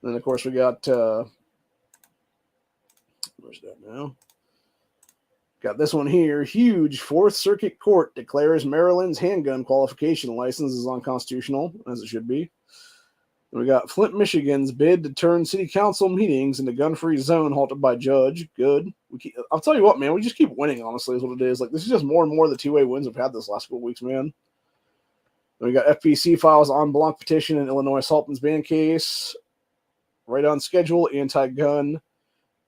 of course, we got, where's that now? Got this one here. Huge. Fourth Circuit Court declares Maryland's handgun qualification license is unconstitutional, as it should be. And we got Flint, Michigan's bid to turn city council meetings into gun-free zone halted by judge. Good. I'll tell you what, man. We just keep winning, honestly, is what it is. Like, this is just more and more the two-way wins we've had this last couple weeks, man. Then we got FPC files en bloc petition in Illinois assault ban case. Right on schedule. Anti-gun.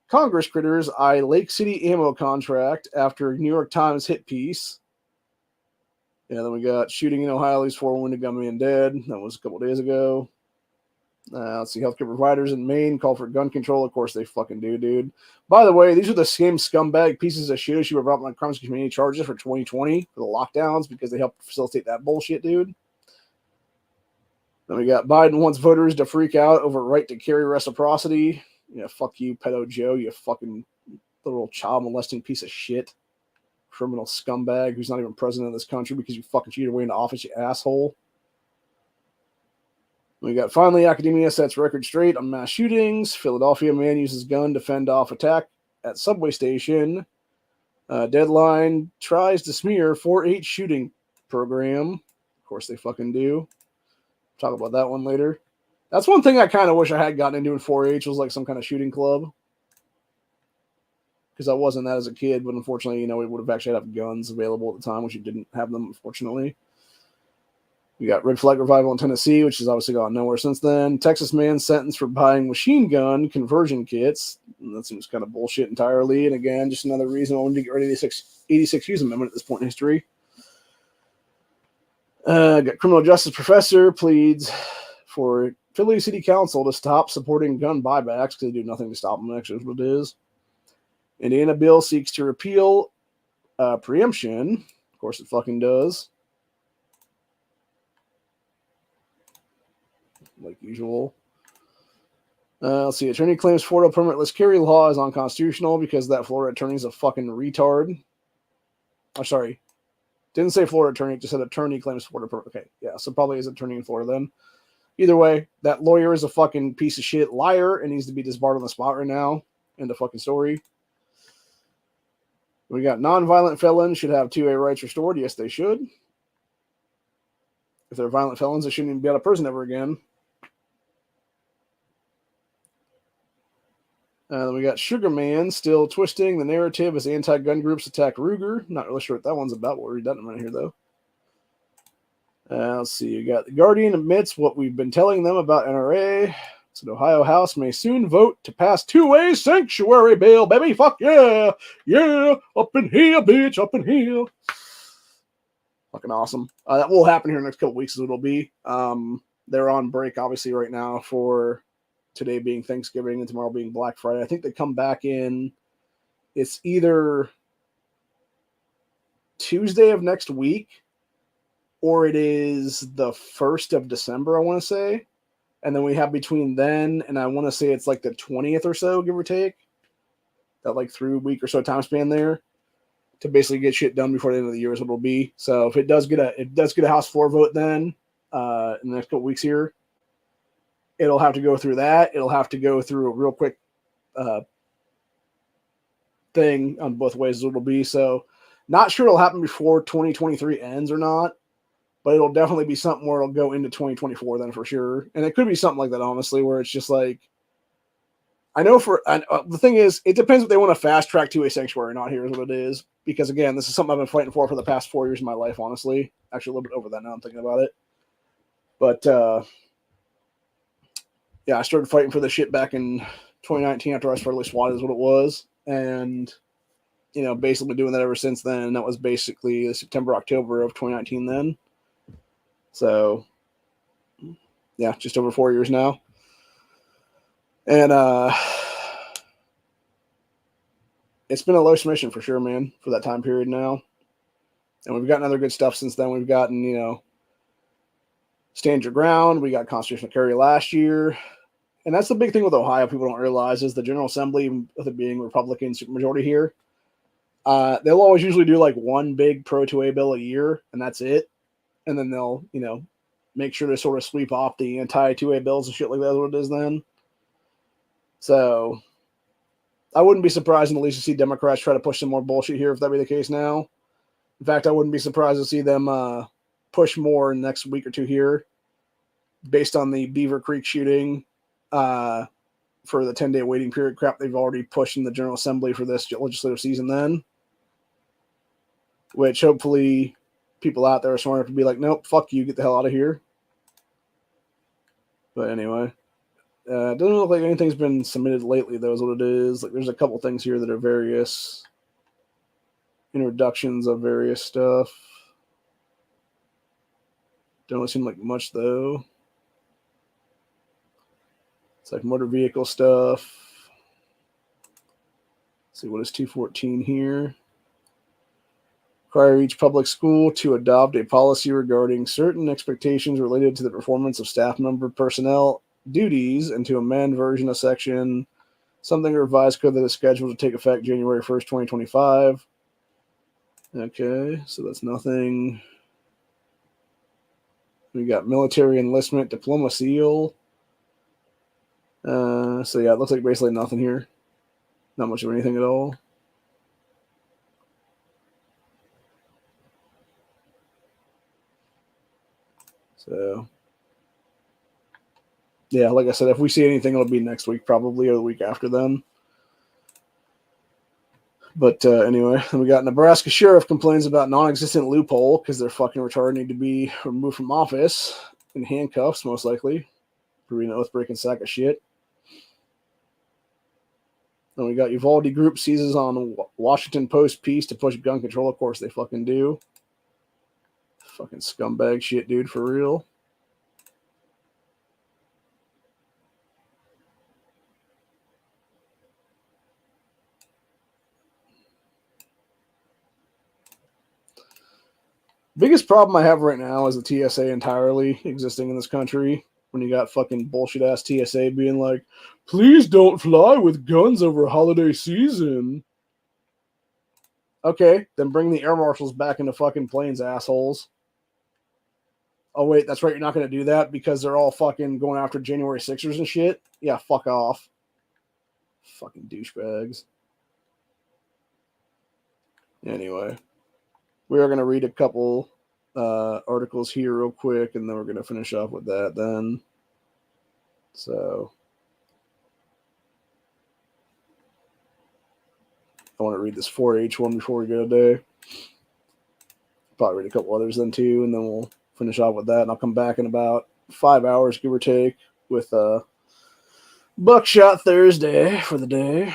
Congress critters eye Lake City ammo contract after New York Times hit piece. Yeah, then we got shooting in Ohio leaves 4 wounded gunmen dead. That was a couple days ago. Let's see, healthcare providers in Maine call for gun control. Of course they fucking do, dude. By the way, these are the same scumbag pieces of shit she were brought on crimes community charges for 2020 for the lockdowns because they helped facilitate that bullshit, dude. Then we got Biden wants voters to freak out over right to carry reciprocity. Yeah, fuck you, pedo Joe, you fucking little child molesting piece of shit. Criminal scumbag who's not even president of this country because you fucking cheated away into office, you asshole. We got finally academia sets record straight on mass shootings. Philadelphia man uses gun to fend off attack at subway station. Deadline tries to smear 4-H shooting program. Of course they fucking do. Talk about that one later. That's one thing I kind of wish I had gotten into in 4-H was like some kind of shooting club. Because I wasn't that as a kid, but unfortunately, you know, we would have actually had guns available at the time, which you didn't have them, unfortunately. We got red flag revival in Tennessee, which has obviously gone nowhere since then. Texas man sentenced for buying machine gun conversion kits. That seems kind of bullshit entirely. And again, just another reason I wanted to get rid of the 86 Hughes Amendment at this point in history. Got criminal justice professor pleads for Philly City Council to stop supporting gun buybacks because they do nothing to stop them. Actually, is what it is. Indiana bill seeks to repeal preemption. Of course, it fucking does. Like usual. Let's see. Attorney claims Florida permitless carry law is unconstitutional because that Florida attorney is a fucking retard. Oh, sorry. Didn't say Florida attorney, just said attorney claims Florida. Okay, yeah, so probably is attorney in Florida then. Either way, that lawyer is a fucking piece of shit liar and needs to be disbarred on the spot right now. End of fucking story. We got nonviolent felons should have 2A rights restored. Yes, they should. If they're violent felons, they shouldn't even be out of prison ever again. Then we got Sugar Man still twisting the narrative as anti-gun groups attack Ruger. Not really sure what that one's about. We'll read that in a minute here, though. Let's see. You got the Guardian admits what we've been telling them about NRA. So the Ohio House may soon vote to pass 2A sanctuary bill, baby. Fuck yeah. Yeah. Up in here, bitch. Up in here. Fucking awesome. That will happen here in the next couple weeks is what it'll be. They're on break, obviously, right now for today being Thanksgiving and tomorrow being Black Friday. I think they come back in. It's either Tuesday of next week or it is the 1st of December, I want to say. And then we have between then and I want to say it's like the 20th or so, give or take. That like 3 week or so time span there to basically get shit done before the end of the year is what it'll be. So if it does get a House floor vote then in the next couple weeks here, it'll have to go through that. It'll have to go through a real quick thing on both ways as it'll be. So not sure it'll happen before 2023 ends or not, but it'll definitely be something where it'll go into 2024 then for sure. And it could be something like that, honestly, where it's just like, I know the thing is, it depends if they want to fast track to a sanctuary or not. Here's what it is. Because again, this is something I've been fighting for the past 4 years of my life, honestly. Actually, a little bit over that now I'm thinking about it. But, yeah, I started fighting for this shit back in 2019 after I was fairly swatted is what it was. And, you know, basically been doing that ever since then. And that was basically September, October of 2019 then. So, yeah, just over 4 years now. And it's been a low submission for sure, man, for that time period now. And we've gotten other good stuff since then. We've gotten, you know, Stand Your Ground. We got constitutional carry last year. And that's the big thing with Ohio people don't realize is the General Assembly, with it being Republican supermajority here, they'll always usually do like one big pro-2A bill a year, and that's it. And then they'll, you know, make sure to sort of sweep off the anti-2A bills and shit like that is what it is then. So I wouldn't be surprised at least to see Democrats try to push some more bullshit here if that be the case now. In fact, I wouldn't be surprised to see them push more in the next week or two here based on the Beaver Creek shooting for the 10-day waiting period crap they've already pushed in the General Assembly for this legislative season then, which hopefully people out there are smart enough to be like, nope, fuck you, get the hell out of here. But anyway, it doesn't look like anything's been submitted lately, though, is what it is. Like, there's a couple things here that are various introductions of various stuff. Don't seem like much, though. It's like motor vehicle stuff. Let's see, what is 214 here? Require each public school to adopt a policy regarding certain expectations related to the performance of staff member personnel duties and to amend version of section something revised code that is scheduled to take effect January 1st, 2025. Okay, so that's nothing. We got military enlistment diploma seal. So yeah, it looks like basically nothing here. Not much of anything at all. So yeah, like I said, if we see anything, it'll be next week probably or the week after then. But anyway, then we got Nebraska sheriff complains about non-existent loophole because they're fucking retarded, need to be removed from office in handcuffs, most likely, for being an oath-breaking sack of shit. Then we got Uvalde Group seizes on Washington Post piece to push gun control. Of course they fucking do. Fucking scumbag shit, dude, for real. Biggest problem I have right now is the TSA entirely existing in this country. When you got fucking bullshit ass TSA being like, please don't fly with guns over holiday season. Okay, then bring the air marshals back into fucking planes, assholes. Oh, wait, that's right. You're not going to do that because they're all fucking going after January 6ers and shit? Yeah, fuck off. Fucking douchebags. Anyway, we are going to read a couple articles here real quick, and then we're going to finish off with that then. So, I want to read this 4-H one before we go today. Probably read a couple others then too, and then we'll finish off with that, and I'll come back in about 5 hours, give or take, with Buckshot Thursday for the day.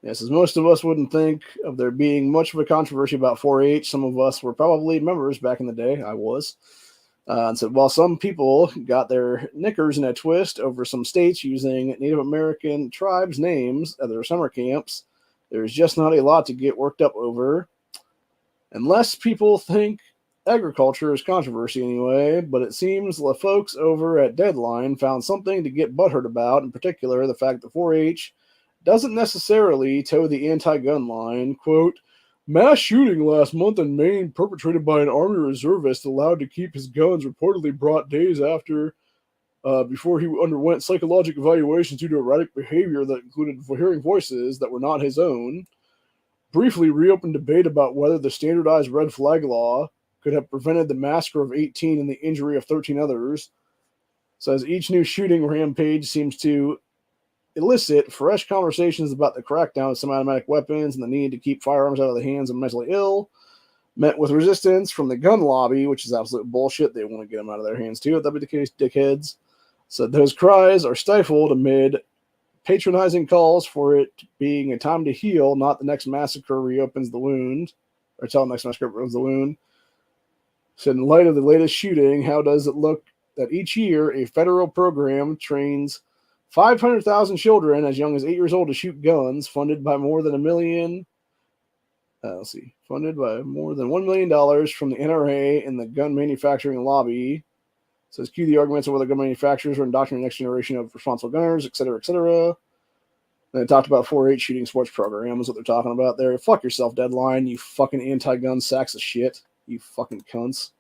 Yes, as most of us wouldn't think of there being much of a controversy about 4-H, some of us were probably members back in the day. I was. And so while some people got their knickers in a twist over some states using Native American tribes' names at their summer camps, there's just not a lot to get worked up over. Unless people think agriculture is controversy anyway, but it seems the folks over at Deadline found something to get butthurt about, in particular the fact that 4-H doesn't necessarily toe the anti-gun line. Quote, mass shooting last month in Maine perpetrated by an Army reservist allowed to keep his guns reportedly brought days after before he underwent psychological evaluations due to erratic behavior that included hearing voices that were not his own. Briefly reopened debate about whether the standardized red flag law could have prevented the massacre of 18 and the injury of 13 others. Says each new shooting rampage seems to elicit fresh conversations about the crackdown of semi-automatic weapons and the need to keep firearms out of the hands of mentally ill, met with resistance from the gun lobby, which is absolute bullshit. They want to get them out of their hands too, if that be the case, dickheads. So those cries are stifled amid patronizing calls for it being a time to heal, not the next massacre reopens the wound, or tell the next massacre reopens the wound. So in light of the latest shooting, how does it look that each year a federal program trains 500,000 children as young as 8 years old to shoot guns, funded by more than funded by more than $1 million from the NRA and the gun manufacturing lobby. Says cue the arguments of whether gun manufacturers are indoctrinating the next generation of responsible gunners, et cetera, et cetera. Then they talked about 4-H shooting sports program is what they're talking about there. Fuck yourself, Deadline, you fucking anti-gun sacks of shit. You fucking cunts.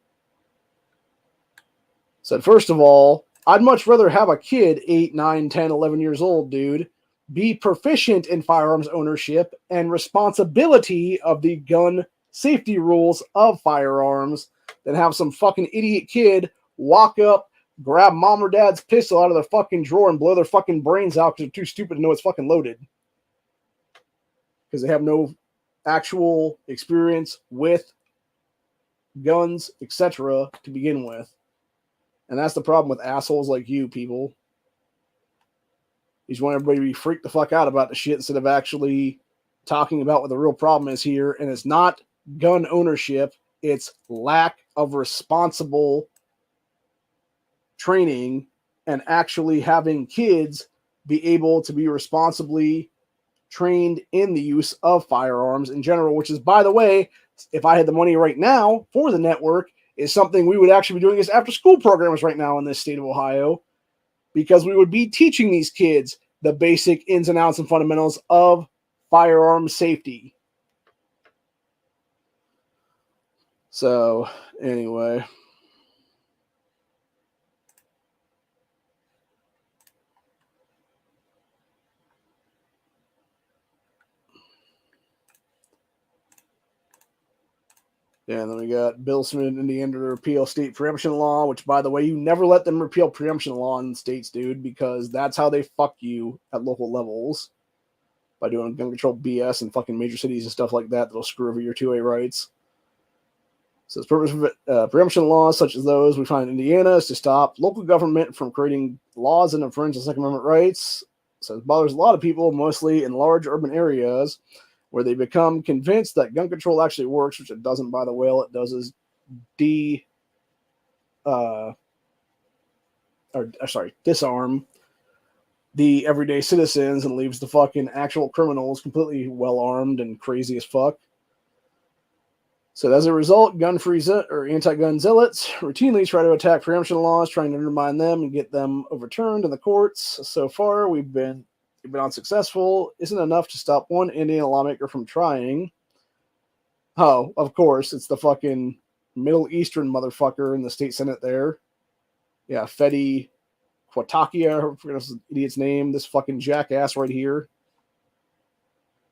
Said, first of all, I'd much rather have a kid 8, 9, 10, 11 years old, dude, be proficient in firearms ownership and responsibility of the gun safety rules of firearms than have some fucking idiot kid walk up, grab mom or dad's pistol out of their fucking drawer and blow their fucking brains out because they're too stupid to know it's fucking loaded. Because they have no actual experience with guns, etc. to begin with. And that's the problem with assholes like you, people. You just want everybody to be freaked the fuck out about the shit instead of actually talking about what the real problem is here. And it's not gun ownership. It's lack of responsible training and actually having kids be able to be responsibly trained in the use of firearms in general, which is, by the way, if I had the money right now for the network, is something we would actually be doing as after school programs right now in this state of Ohio, because we would be teaching these kids the basic ins and outs and fundamentals of firearm safety. So, anyway. Yeah, and then we got Bill Smith in Indiana to repeal state preemption law, which, by the way, you never let them repeal preemption law in states, dude, because that's how they fuck you at local levels. by doing gun control BS in fucking major cities and stuff like that that'll screw over your 2A rights. So the purpose of preemption laws such as those we find in Indiana is to stop local government from creating laws that infringe on Second Amendment rights. So it bothers a lot of people, mostly in large urban areas, where they become convinced that gun control actually works, which it doesn't, by the way. All it does is disarm the everyday citizens and leaves the fucking actual criminals completely well armed and crazy as fuck. So as a result, gun-free or anti-gun zealots routinely try to attack preemption laws, trying to undermine them and get them overturned in the courts. So far, we've been unsuccessful. Isn't enough to stop one Indiana lawmaker from trying. Oh, of course, it's the fucking Middle Eastern motherfucker in the state senate there. Yeah, Fedi Quatakia, I forget this idiot's name. This fucking jackass right here.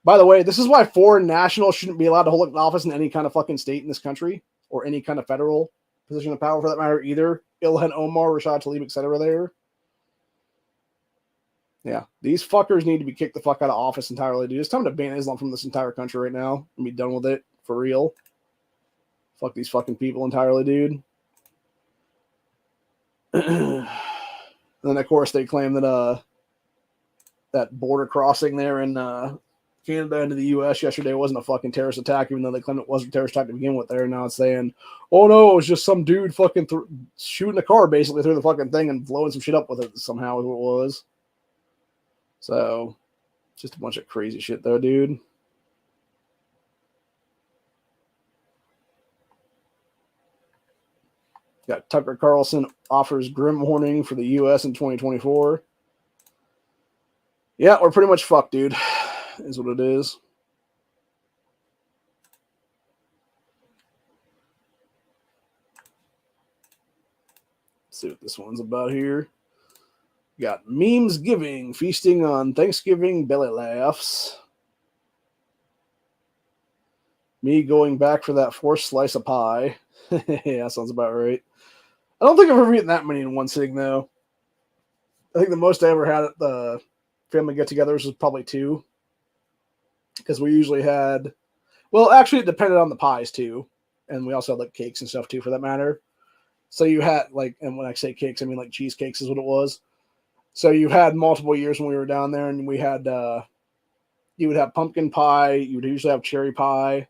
By the way, this is why foreign nationals shouldn't be allowed to hold an office in any kind of fucking state in this country, or any kind of federal position of power for that matter either. Ilhan Omar, Rashad Tlaib, etc. there. Yeah, these fuckers need to be kicked the fuck out of office entirely, dude. It's time to ban Islam from this entire country right now and be done with it, for real. Fuck these fucking people entirely, dude. And then, of course, they claim that that border crossing there in Canada into the U.S. yesterday wasn't a fucking terrorist attack, even though they claimed it was a terrorist attack to begin with there. Now it's saying, oh no, it was just some dude fucking shooting a car basically through the fucking thing and blowing some shit up with it somehow is what it was. So, just a bunch of crazy shit though, dude. Got Tucker Carlson offers grim warning for the U.S. in 2024. Yeah, we're pretty much fucked, dude. Is what it is. Let's see what this one's about here. Got memes giving, feasting on Thanksgiving belly laughs. Me going back for that fourth slice of pie. Yeah, sounds about right. I don't think I've ever eaten that many in one sitting, though. I think the most I ever had at the family get-togethers was probably 2. Because we usually had... Well, actually, it depended on the pies, too. And we also had, like, cakes and stuff, too, for that matter. So you had, like... And when I say cakes, I mean, like, cheesecakes is what it was. So you had multiple years when we were down there, and we had... you would have pumpkin pie. You would usually have cherry pie.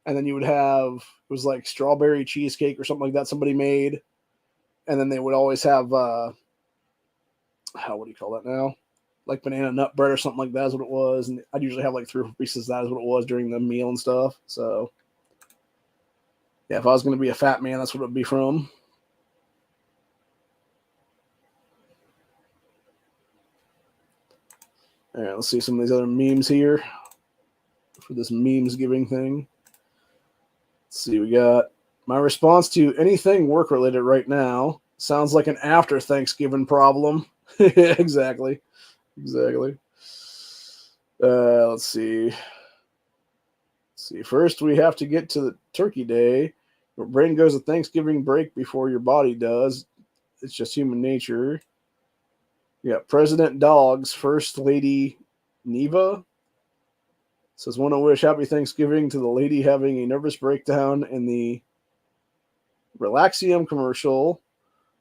And then you would have... It was, like, strawberry cheesecake or something like that somebody made. And then they would always have... what do you call that now? Like banana nut bread or something like that is what it was. And I'd usually have like 3 or 4 pieces of that is what it was during the meal and stuff. So, yeah, if I was going to be a fat man, that's what it would be from. All right, let's see some of these other memes here for this memes giving thing. Let's see, we got my response to anything work related right now sounds like an after Thanksgiving problem. Exactly. Let's see. First, we have to get to the Turkey Day. Your brain goes to Thanksgiving break before your body does. It's just human nature. Yeah, President Dogs, First Lady Neva says, want to wish happy Thanksgiving to the lady having a nervous breakdown in the Relaxium commercial.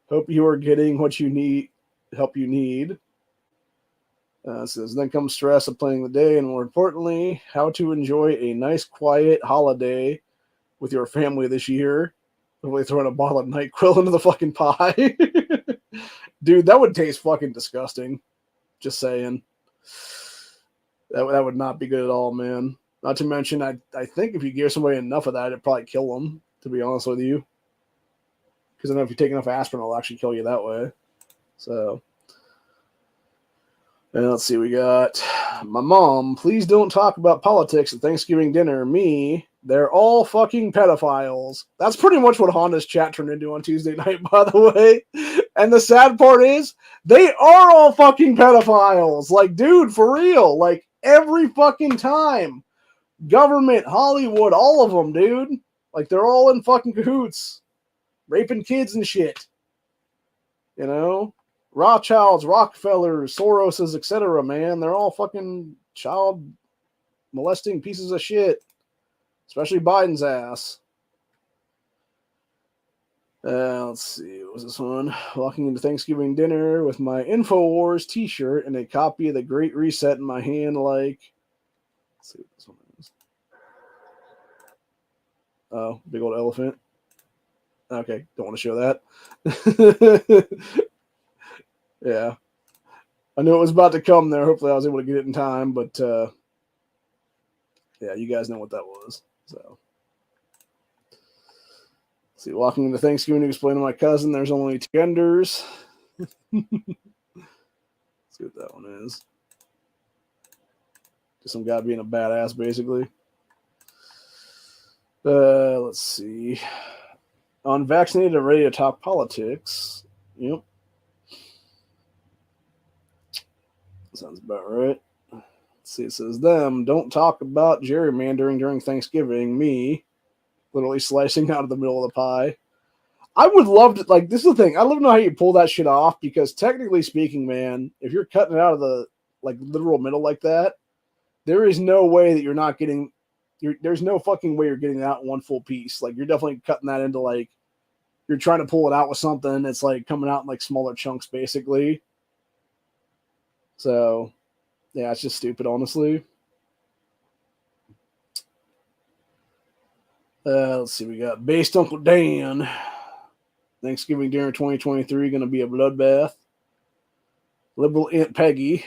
Hope you are getting what you need, help you need. Says, then comes stress of planning the day, and more importantly, how to enjoy a nice, quiet holiday with your family this year. Hopefully throwing a bottle of NyQuil into the fucking pie. Dude, that would taste fucking disgusting. Just saying. That would not be good at all, man. Not to mention, I think if you give somebody enough of that, it'd probably kill them, to be honest with you. Because I know if you take enough aspirin, it'll actually kill you that way. So... And let's see, we got my mom. Please don't talk about politics at Thanksgiving dinner. Me, they're all fucking pedophiles. That's pretty much what Honda's chat turned into on Tuesday night, by the way. And the sad part is, they are all fucking pedophiles. Like, dude, for real. Like, every fucking time. Government, Hollywood, all of them, dude. Like, they're all in fucking cahoots. Raping kids and shit. You know? Rothschilds, Rockefellers, Soroses, etc., man. They're all fucking child molesting pieces of shit, especially Biden's ass. Let's see, what was this one? Walking into Thanksgiving dinner with my InfoWars t-shirt and a copy of The Great Reset in my hand, like... Let's see what this one is. Oh, big old elephant. Okay, don't want to show that. Yeah. I knew it was about to come there. Hopefully I was able to get it in time, but yeah, you guys know what that was. So... See, walking into Thanksgiving to explain to my cousin there's only two genders. See what that one is. Just some guy being a badass, basically. Let's see. Unvaccinated and ready to talk politics. Yep. Sounds about right. Let's see, it says them. Don't talk about gerrymandering during Thanksgiving. Me. Literally slicing out of the middle of the pie. I would love to, like, this is the thing. I love to know how you pull that shit off, because technically speaking, man, if you're cutting it out of the, like, literal middle like that, there is no way that you're not getting, there's no fucking way you're getting it out in one full piece. Like, you're definitely cutting that into, like, you're trying to pull it out with something. It's, like, coming out in, like, smaller chunks, basically. So, yeah, it's just stupid, honestly. Let's see, we got Based Uncle Dan. Thanksgiving dinner 2023 going to be a bloodbath. Liberal Aunt Peggy.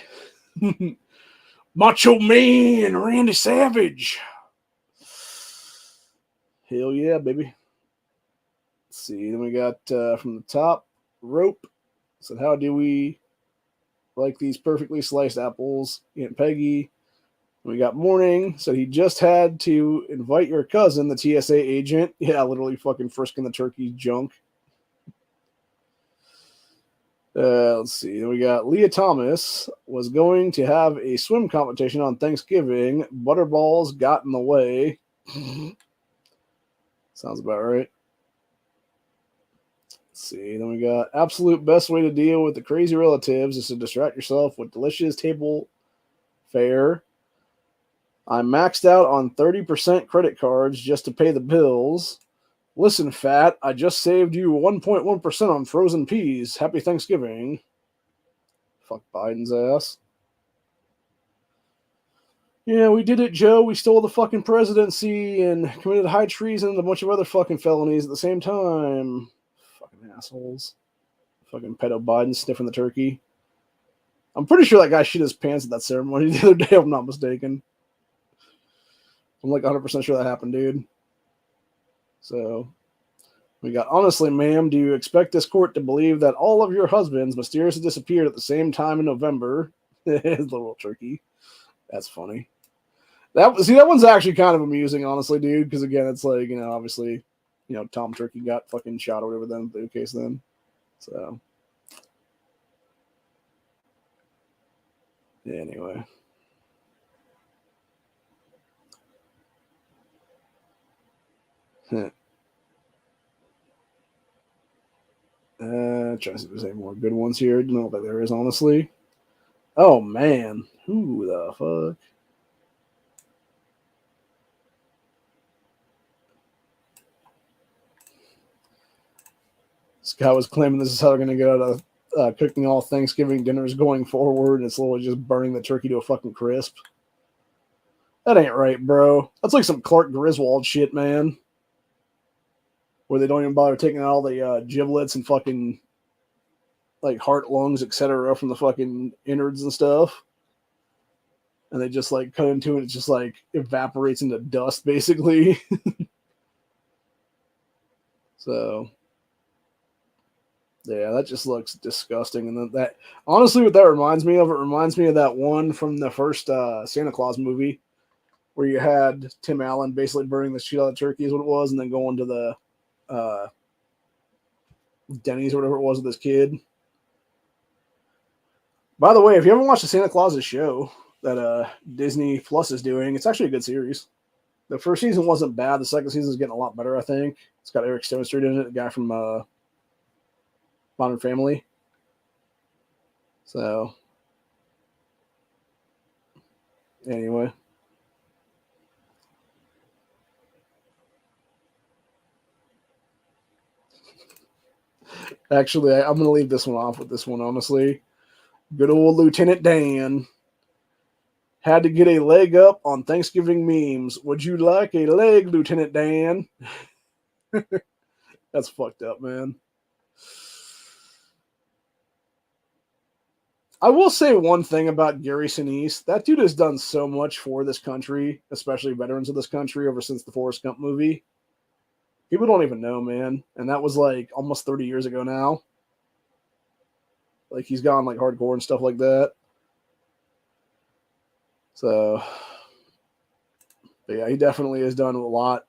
Macho Man Randy Savage. Hell yeah, baby. Let's see, then we got from the top, Rope. Said, how do we like these perfectly sliced apples? Aunt Peggy. We got Morning. Said he just had to invite your cousin, the TSA agent. Yeah, literally fucking frisking the turkey's junk. Let's see. Then we got Leah Thomas was going to have a swim competition on Thanksgiving. Butterballs got in the way. Sounds about right. Let's see. Then we got absolute best way to deal with the crazy relatives is to distract yourself with delicious table fare. I maxed out on 30% credit cards just to pay the bills. Listen, Fat, I just saved you 1.1% on frozen peas. Happy Thanksgiving. Fuck Biden's ass. Yeah, we did it, Joe. We stole the fucking presidency and committed high treason and a bunch of other fucking felonies at the same time. Fucking assholes. Fucking pedo Biden sniffing the turkey. I'm pretty sure that guy shit his pants at that ceremony the other day, if I'm not mistaken. I'm like 100% sure that happened, dude. So, we got, honestly, ma'am, do you expect this court to believe that all of your husbands mysteriously disappeared at the same time in November? Little turkey. That's funny. That one's actually kind of amusing, honestly, dude, because, again, it's like, you know, obviously, you know, Tom Turkey got fucking shot or whatever then, the case then. So, yeah, anyway. Trying to see if there's any more good ones here. I don't know if there is, honestly. Oh, man. Who the fuck? This guy was claiming this is how they're going to get out of cooking all Thanksgiving dinners going forward, and it's literally just burning the turkey to a fucking crisp. That ain't right, bro. That's like some Clark Griswold shit, man. Where they don't even bother taking out all the giblets and fucking like heart, lungs, etc. from the fucking innards and stuff. And they just like cut into it, it just like evaporates into dust, basically. So, yeah, that just looks disgusting. And then that, honestly, what that reminds me of, it reminds me of that one from the first Santa Claus movie, where you had Tim Allen basically burning the shit out of the turkey, is what it was, and then going to the Denny's or whatever it was with this kid. By the way, if you haven't watched the Santa Claus's show that Disney Plus is doing, it's actually a good series. The first season wasn't bad. The second season is getting a lot better, I think. It's got Eric Stone Street in it, the guy from Modern Family. So, Anyway. Actually, I'm going to leave this one off with this one, honestly. Good old Lieutenant Dan. Had to get a leg up on Thanksgiving memes. Would you like a leg, Lieutenant Dan? That's fucked up, man. I will say one thing about Gary Sinise. That dude has done so much for this country, especially veterans of this country, ever since the Forrest Gump movie. People don't even know, man. And that was like almost 30 years ago now. Like he's gone like hardcore and stuff like that. So, but yeah, he definitely has done a lot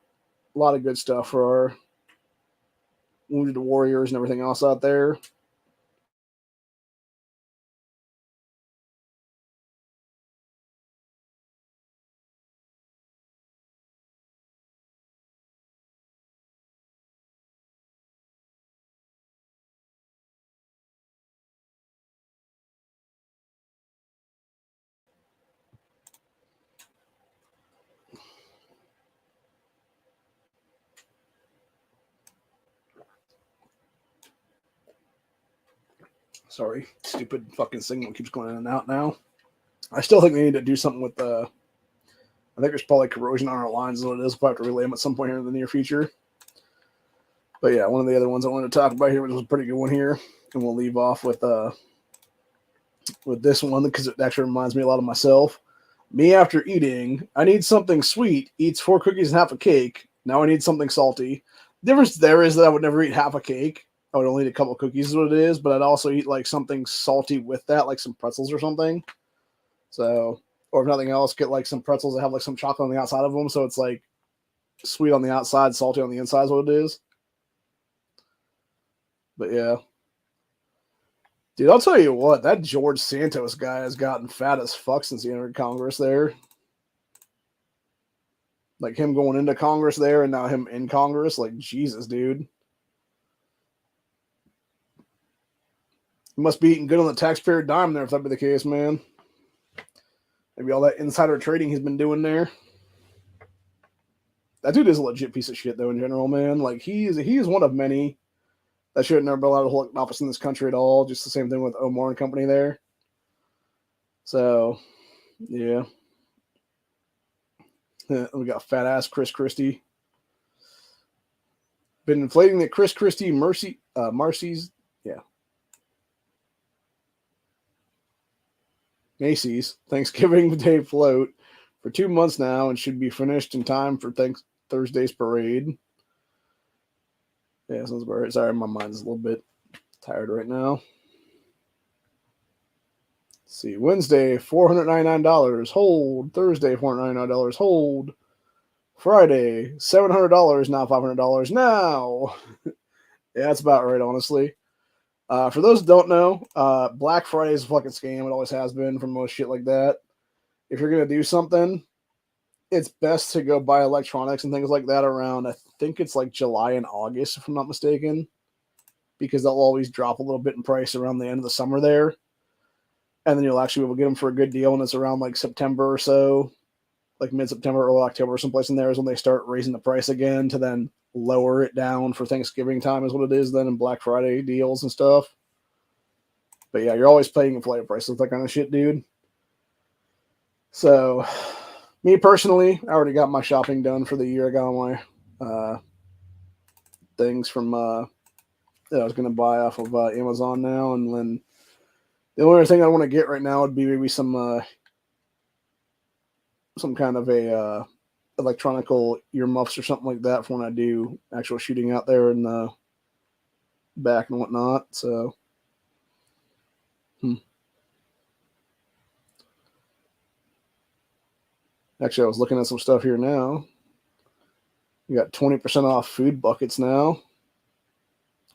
of good stuff for our wounded warriors and everything else out there. Sorry, stupid fucking signal keeps going in and out now. I still think they need to do something with the. I think there's probably corrosion on our lines, is what it is. We'll have to relay them at some point here in the near future. But yeah, one of the other ones I wanted to talk about here, which was a pretty good one here, and we'll leave off with this one because it actually reminds me a lot of myself. Me after eating, I need something sweet. Eats 4 cookies and half a cake. Now I need something salty. The difference there is that I would never eat half a cake. I would only eat a couple of cookies, is what it is. But I'd also eat like something salty with that, like some pretzels or something. So, or if nothing else, get like some pretzels that have like some chocolate on the outside of them, so it's like sweet on the outside, salty on the inside is what it is. But yeah. Dude, I'll tell you what, that George Santos guy has gotten fat as fuck since he entered Congress there. Like him going into Congress there and now him in Congress. Like, Jesus, dude. He must be eating good on the taxpayer dime there if that be the case, man. Maybe all that insider trading he's been doing there. That dude is a legit piece of shit, though, in general, man. Like, he is one of many that should have never been allowed to hold an office in this country at all. Just the same thing with Omar and company there. So, yeah. We got fat ass Chris Christie. Been inflating the Chris Christie Marcy's, yeah. Macy's Thanksgiving Day float for 2 months now and should be finished in time for Thursday's parade. Yeah, sounds about right. Sorry, my mind's a little bit tired right now. Let's see, Wednesday, $499, hold. Thursday, $499, hold. Friday, $700, now $500 now. Yeah, that's about right, honestly. For those who don't know, Black Friday is a fucking scam. It always has been for most shit like that. If you're going to do something, it's best to go buy electronics and things like that around, I think it's like July and August, if I'm not mistaken, because they'll always drop a little bit in price around the end of the summer there. And then you'll actually be able to get them for a good deal, and it's around like September or so, like mid-September, early October, someplace in there is when they start raising the price again to then lower it down for Thanksgiving time is what it is then in Black Friday deals and stuff. But yeah, you're always paying inflated prices, that kind of shit, dude. So, me personally, I already got my shopping done for the year. I got all my things from that I was going to buy off of Amazon now, and then the only other thing I want to get right now would be maybe some kind of a electronical earmuffs or something like that for when I do actual shooting out there in the back and whatnot. So, actually, I was looking at some stuff here now. You got 20% off food buckets now.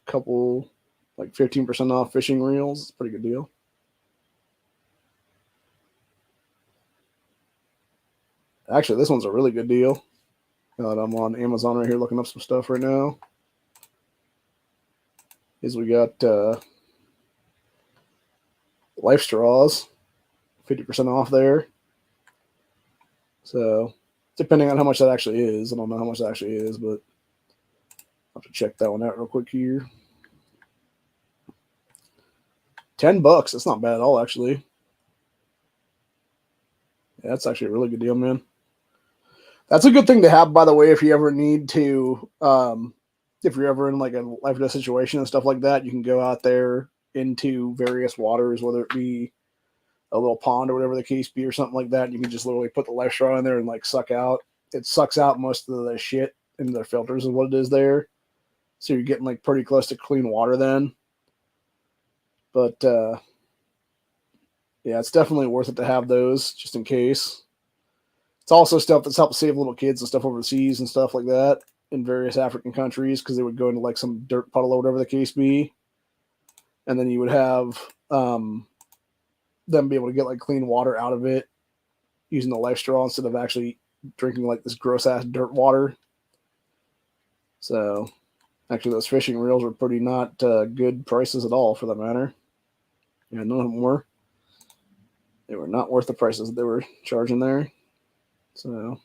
A couple, like 15% off fishing reels. It's a pretty good deal. Actually, this one's a really good deal. I'm on Amazon right here looking up some stuff right now. Is we got life straws, 50% off there. So, depending on how much that actually is, I don't know how much that actually is, but I'll have to check that one out real quick here. $10. That's not bad at all, actually. Yeah, that's actually a really good deal, man. That's a good thing to have, by the way, if you ever need to, if you're ever in like a life or death situation and stuff like that, you can go out there into various waters, whether it be a little pond or whatever the case be or something like that. And you can just literally put the life straw in there and like suck out. It sucks out most of the shit into the filters is what it is there. So you're getting like pretty close to clean water then. But yeah, it's definitely worth it to have those just in case. It's also stuff that's helped save little kids and stuff overseas and stuff like that in various African countries because they would go into like some dirt puddle or whatever the case be. And then you would have them be able to get like clean water out of it using the life straw instead of actually drinking like this gross ass dirt water. So actually those fishing reels were pretty not good prices at all for that matter. Yeah, none of them were. They were not worth the prices that they were charging there. So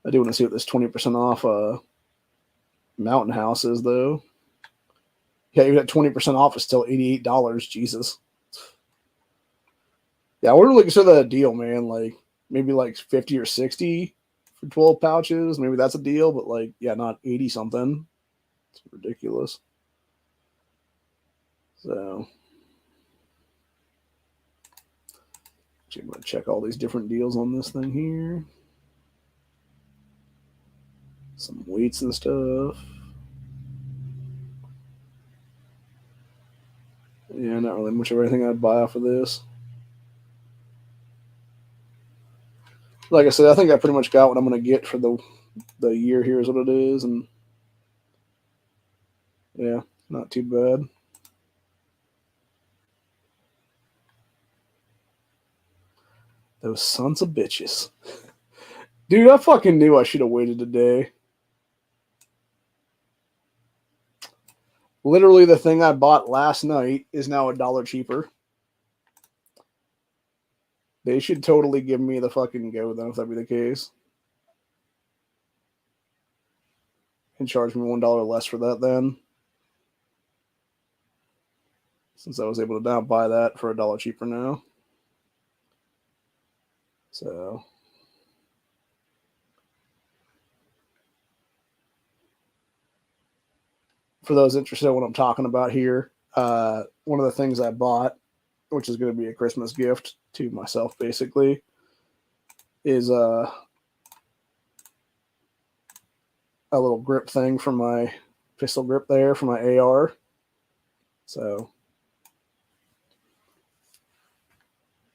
I do want to see what this 20% off Mountain House is though. Yeah, even at 20% off is still $88. Jesus. Yeah, I wouldn't really consider that a deal, man. Like maybe like 50 or 60 for 12 pouches. Maybe that's a deal, but like, yeah, not 80 something. It's ridiculous. So actually, I'm going to check all these different deals on this thing here. Some weights and stuff. Yeah, not really much of anything I'd buy off of this. Like I said, I think I pretty much got what I'm going to get for the year here is what it is. And yeah, not too bad. Those sons of bitches. Dude, I fucking knew I should have waited a day. Literally, the thing I bought last night is now $1 cheaper. They should totally give me the fucking go then if that be the case. And charge me $1 less for that then. Since I was able to now buy that for $1 cheaper now. So for those interested in what I'm talking about here, one of the things I bought, which is going to be a Christmas gift to myself basically, is a little grip thing for my pistol grip there for my AR. So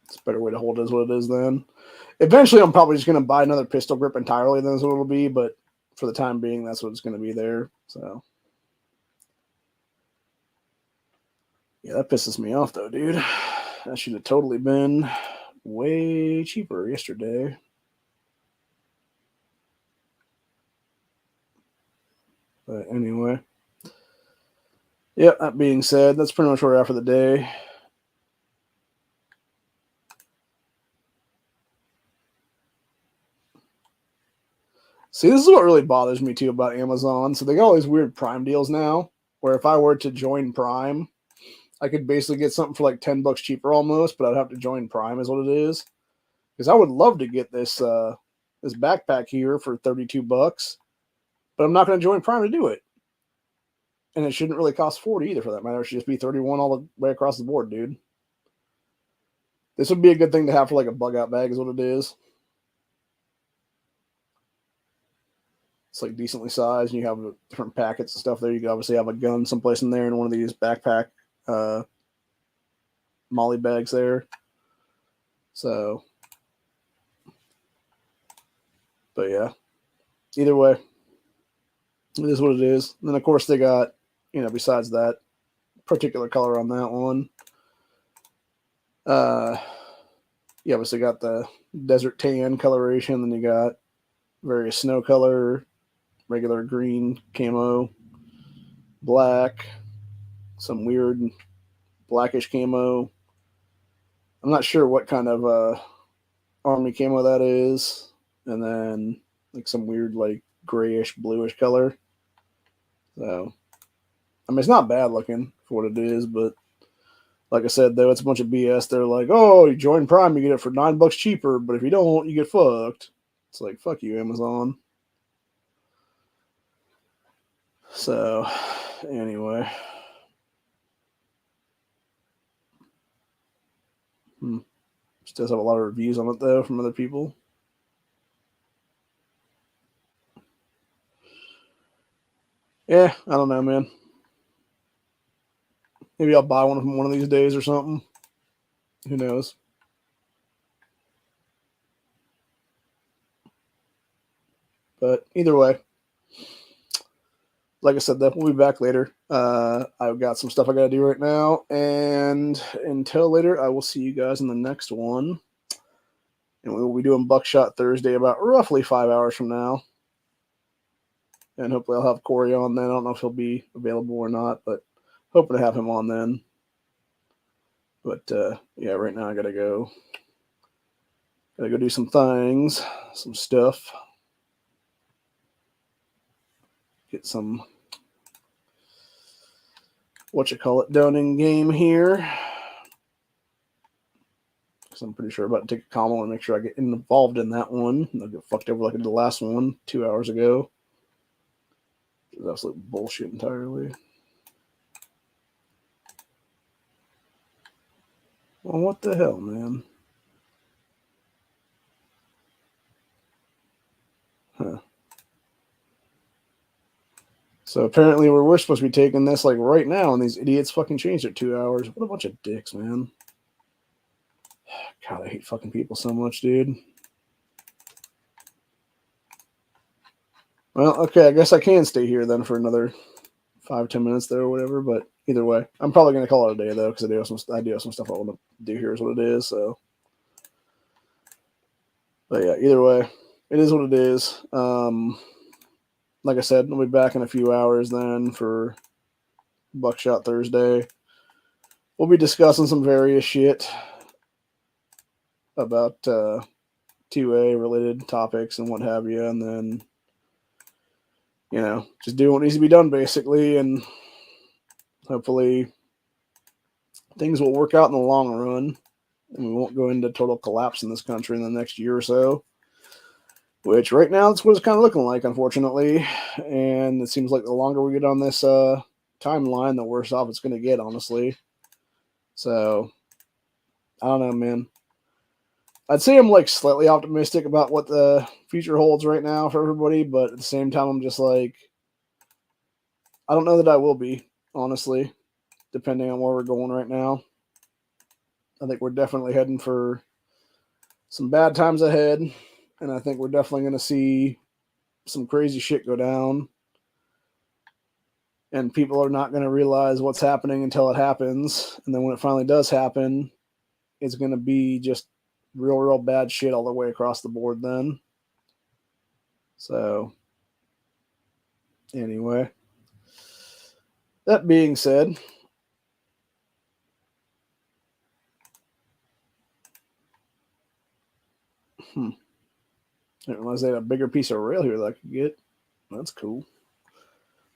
it's a better way to hold it is what it is then. Eventually, I'm probably just going to buy another pistol grip entirely. That's what it'll be. But for the time being, that's what it's going to be there. So yeah, that pisses me off though, dude. That should have totally been way cheaper yesterday. But anyway, yeah, that being said, that's pretty much where we're at for the day. See, this is what really bothers me too about Amazon. So they got all these weird Prime deals now, where if I were to join Prime, I could basically get something for like $10 cheaper almost, but I'd have to join Prime is what it is. Because I would love to get this this backpack here for $32, but I'm not going to join Prime to do it. And it shouldn't really cost 40 either for that matter. It should just be 31 all the way across the board, dude. This would be a good thing to have for like a bug out bag is what it is. It's like decently sized, and you have different packets and stuff there. You could obviously have a gun someplace in there in one of these backpack molly bags there. So, but yeah, either way, it is what it is. And then of course they got, besides that particular color on that one, you obviously got the desert tan coloration. Then you got various snow color, regular green camo, black, some weird blackish camo. I'm not sure what kind of army camo that is, and then like some weird like grayish bluish color. So I mean, it's not bad looking for what it is, but like I said, though, it's a bunch of BS. They're like, oh, you join Prime, you get it for $9 cheaper, but if you don't, you get fucked. It's like, fuck you, Amazon. So, anyway. Just does have a lot of reviews on it, though, from other people. Yeah, I don't know, man. Maybe I'll buy one from one of these days or something. Who knows? But either way, like I said, we'll be back later. I've got some stuff I got to do right now. And until later, I will see you guys in the next one. And we will be doing Buckshot Thursday about roughly 5 hours from now. And hopefully I'll have Corey on then. I don't know if he'll be available or not, but hoping to have him on then. But yeah, right now I gotta go do some things, some stuff. Get some done in game here. Because I'm pretty sure I'm about to take a combo and make sure I get involved in that one. And I'll get fucked over like I did the last one 2 hours ago. It was absolute bullshit entirely. Well, what the hell, man? Huh. So apparently we're supposed to be taking this like right now, and these idiots fucking changed it 2 hours. What a bunch of dicks, man. God, I hate fucking people so much, dude. Well, okay, I guess I can stay here then for another 5-10 minutes there or whatever, but either way, I'm probably going to call it a day, though, because I do have some stuff I want to do here is what it is, so. But yeah, either way, it is what it is. Like I said, I'll be back in a few hours then for Buckshot Thursday. We'll be discussing some various shit about 2A related topics and what have you, and then, you know, just doing what needs to be done, basically, and hopefully things will work out in the long run, and we won't go into total collapse in this country in the next year or so, which right now that's what it's kind of looking like, unfortunately, and it seems like the longer we get on this timeline, the worse off it's going to get, honestly. So, I don't know, man. I'd say I'm like slightly optimistic about what the future holds right now for everybody, but at the same time, I'm just like, I don't know that I will be, honestly, depending on where we're going right now. I think we're definitely heading for some bad times ahead, and I think we're definitely going to see some crazy shit go down, and people are not going to realize what's happening until it happens, and then when it finally does happen, it's going to be just real bad shit all the way across the board then. So, anyway, that being said, I didn't realize they had a bigger piece of rail here that I could get. That's cool.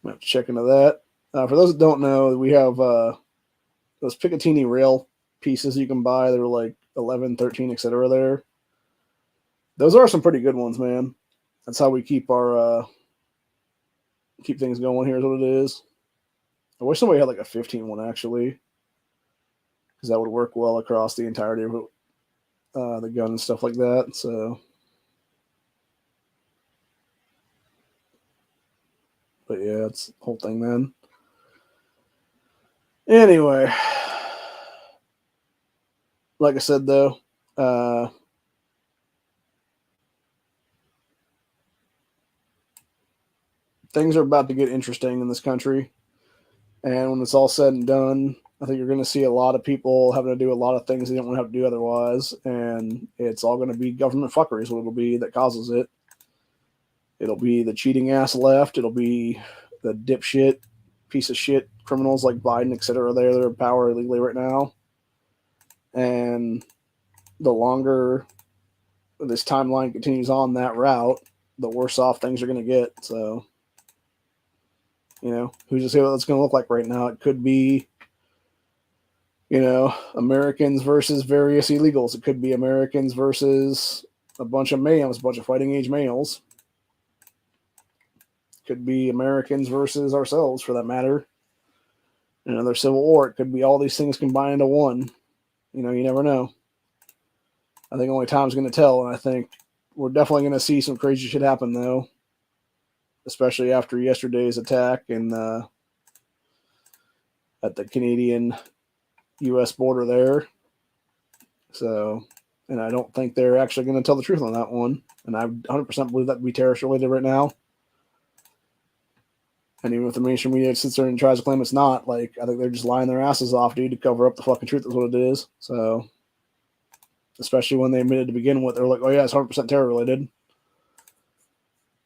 I'm going to have to check into that. For those that don't know, we have those Picatinny rail pieces you can buy. They're like 11, 13, etc. there. Those are some pretty good ones, man. That's how we keep our keep things going here is what it is. I wish somebody had like a 15 one, actually, because that would work well across the entirety of the gun and stuff like that. So, but yeah, it's the whole thing, man. Anyway, like I said, though, things are about to get interesting in this country. And when it's all said and done, I think you're going to see a lot of people having to do a lot of things they don't want to have to do otherwise. And it's all going to be government fuckery is what it'll be that causes it. It'll be the cheating ass left. It'll be the dipshit, piece of shit criminals like Biden, etc. They're in power illegally right now. And the longer this timeline continues on that route, the worse off things are going to get. So, who's to say what it's going to look like right now? It could be, Americans versus various illegals. It could be Americans versus a bunch of males, a bunch of fighting age males. It could be Americans versus ourselves, for that matter. Another civil war. It could be all these things combined into one. You never know. I think only time's going to tell, and I think we're definitely going to see some crazy shit happen, though, especially after yesterday's attack at the Canadian-U.S. border there. So, and I don't think they're actually going to tell the truth on that one, and I 100% believe that to be terrorist-related right now. And even if the mainstream media sits there and tries to claim it's not, I think they're just lying their asses off, dude, to cover up the fucking truth is what it is. So, especially when they admitted to begin with, they're like, oh yeah, it's 100% terror related.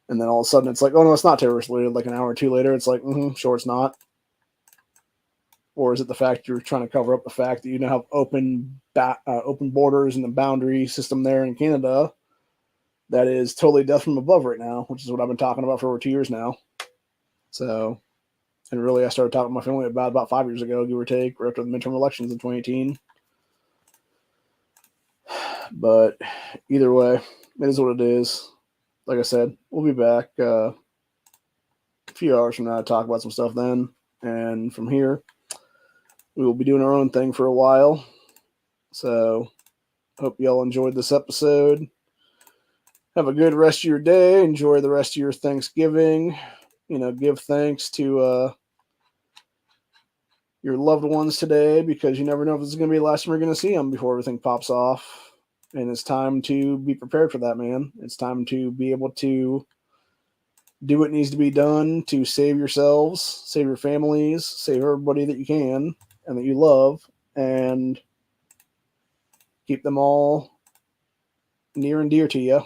And then all of a sudden it's like, oh no, it's not terrorist related. Like an hour or two later, it's like, sure it's not. Or is it the fact you're trying to cover up the fact that you now have open borders and the boundary system there in Canada that is totally death from above right now, which is what I've been talking about for over 2 years now. So, and really I started talking to my family about 5 years ago, give or take, right after the midterm elections in 2018. But either way, it is what it is. Like I said, we'll be back a few hours from now to talk about some stuff then. And from here, we will be doing our own thing for a while. So, hope y'all enjoyed this episode. Have a good rest of your day. Enjoy the rest of your Thanksgiving. Give thanks to your loved ones today, because you never know if this is going to be the last time you're going to see them before everything pops off. And it's time to be prepared for that, man. It's time to be able to do what needs to be done to save yourselves, save your families, save everybody that you can and that you love, and keep them all near and dear to you,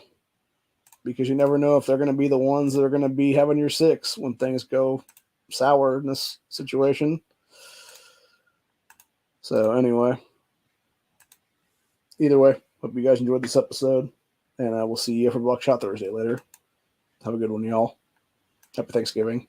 because you never know if they're going to be the ones that are going to be having your six when things go sour in this situation. So anyway, either way, hope you guys enjoyed this episode, and we'll see you for Buckshot Thursday later. Have a good one, y'all. Happy Thanksgiving.